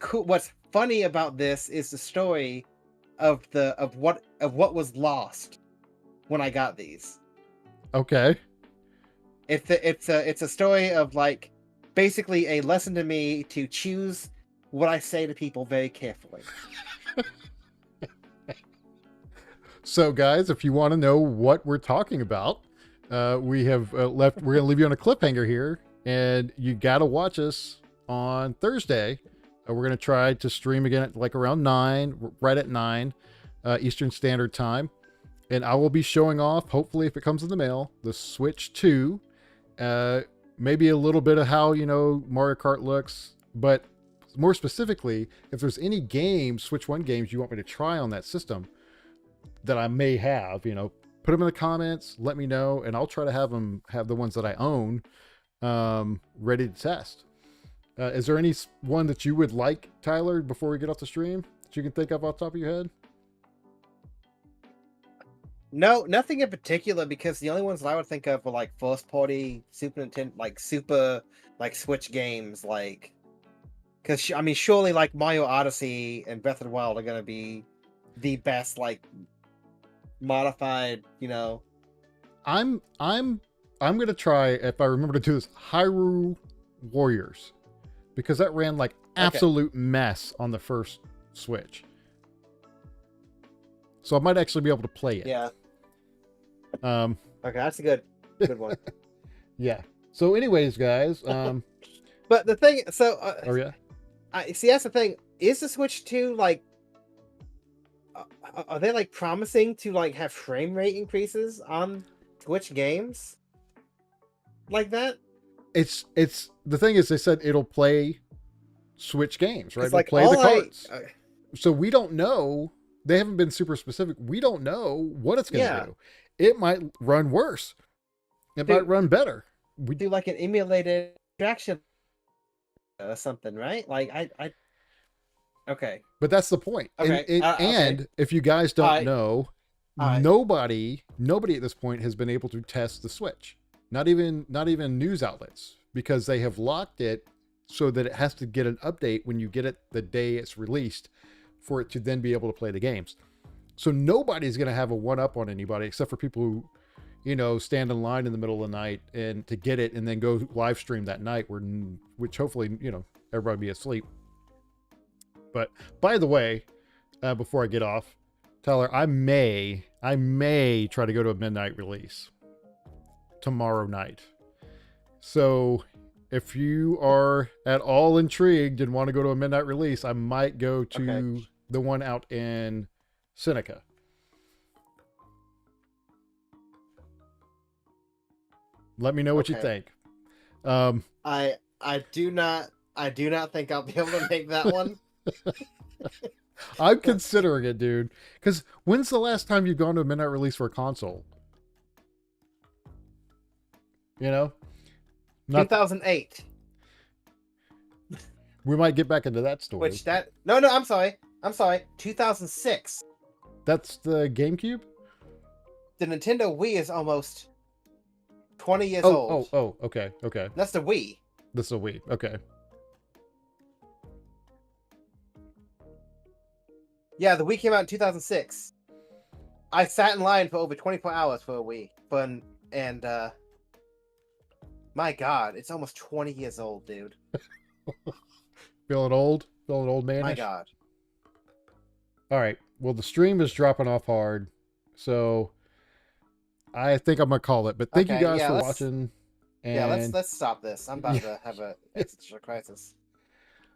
funny about this is the story of what was lost when I got these. Okay. It's a story of like basically a lesson to me to choose what I say to people very carefully. So, guys, if you want to know what we're talking about, we have left. We're going to leave you on a cliffhanger here, and you got to watch us on Thursday. We're going to try to stream again at like around 9, right at 9 Eastern Standard Time, and I will be showing off, hopefully, if it comes in the mail, the Switch 2. Maybe a little bit of how Mario Kart looks, but more specifically, if there's any games, Switch 1 games you want me to try on that system that I may have, put them in the comments, let me know, and I'll try to have the ones that I own ready to test. Is there any one that you would like, Tyler, before we get off the stream that you can think of off the top of your head? No, nothing in particular, because the only ones that I would think of were like first party Super Nintendo, like Switch games, like, because I mean, surely like Mario Odyssey and Breath of the Wild are gonna be the best like modified, I'm gonna try, if I remember to do this, Hyrule Warriors, because that ran like absolute mess on the first Switch, so I might actually be able to play it. Yeah. Okay, that's a good one. Yeah. So, anyways, guys, but the thing, oh yeah, I see. That's the thing. Is the Switch 2 like? Are they like promising to like have frame rate increases on Switch games like that? It's the thing is, they said it'll play Switch games, right? It'll like play the carts. So we don't know they haven't been super specific. We don't know what it's going to Yeah. do. It might run worse. It might run better. We do like an emulated extraction or something, right? Like okay. But that's the point. Okay. And if you guys don't Alright. know, Alright. nobody at this point has been able to test the Switch. Not even news outlets, because they have locked it so that it has to get an update when you get it the day it's released for it to then be able to play the games. So nobody's going to have a one up on anybody except for people who, you know, stand in line in the middle of the night and to get it and then go live stream that night, which hopefully, you know, everybody be asleep. But by the way, before I get off, Tyler, I may try to go to a midnight release tomorrow night. So if you are at all intrigued and want to go to a midnight release, I might go to the one out in Seneca. Let me know what you think. I do not think I'll be able to make that one. I'm considering it, dude. Because when's the last time you've gone to a midnight release for a console? You know? 2008. We might get back into that story. No, I'm sorry. 2006. That's the GameCube? The Nintendo Wii is almost 20 years old. Oh, okay. That's the Wii. This is a Wii. Okay. Yeah, the Wii came out in 2006. I sat in line for over 24 hours for a Wii. And my God, it's almost 20 years old, dude. Feeling old? Feeling old man? My God. All right. Well, the stream is dropping off hard, so I think I'm gonna call it. But thank you guys for watching. And let's stop this. I'm about to have an existential crisis.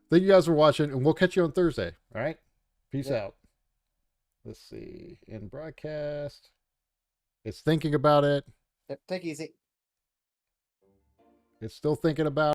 Thank you guys for watching, and we'll catch you on Thursday. All right. Peace out. Let's see. In broadcast, it's thinking about it. Yep, take it easy. It's still thinking about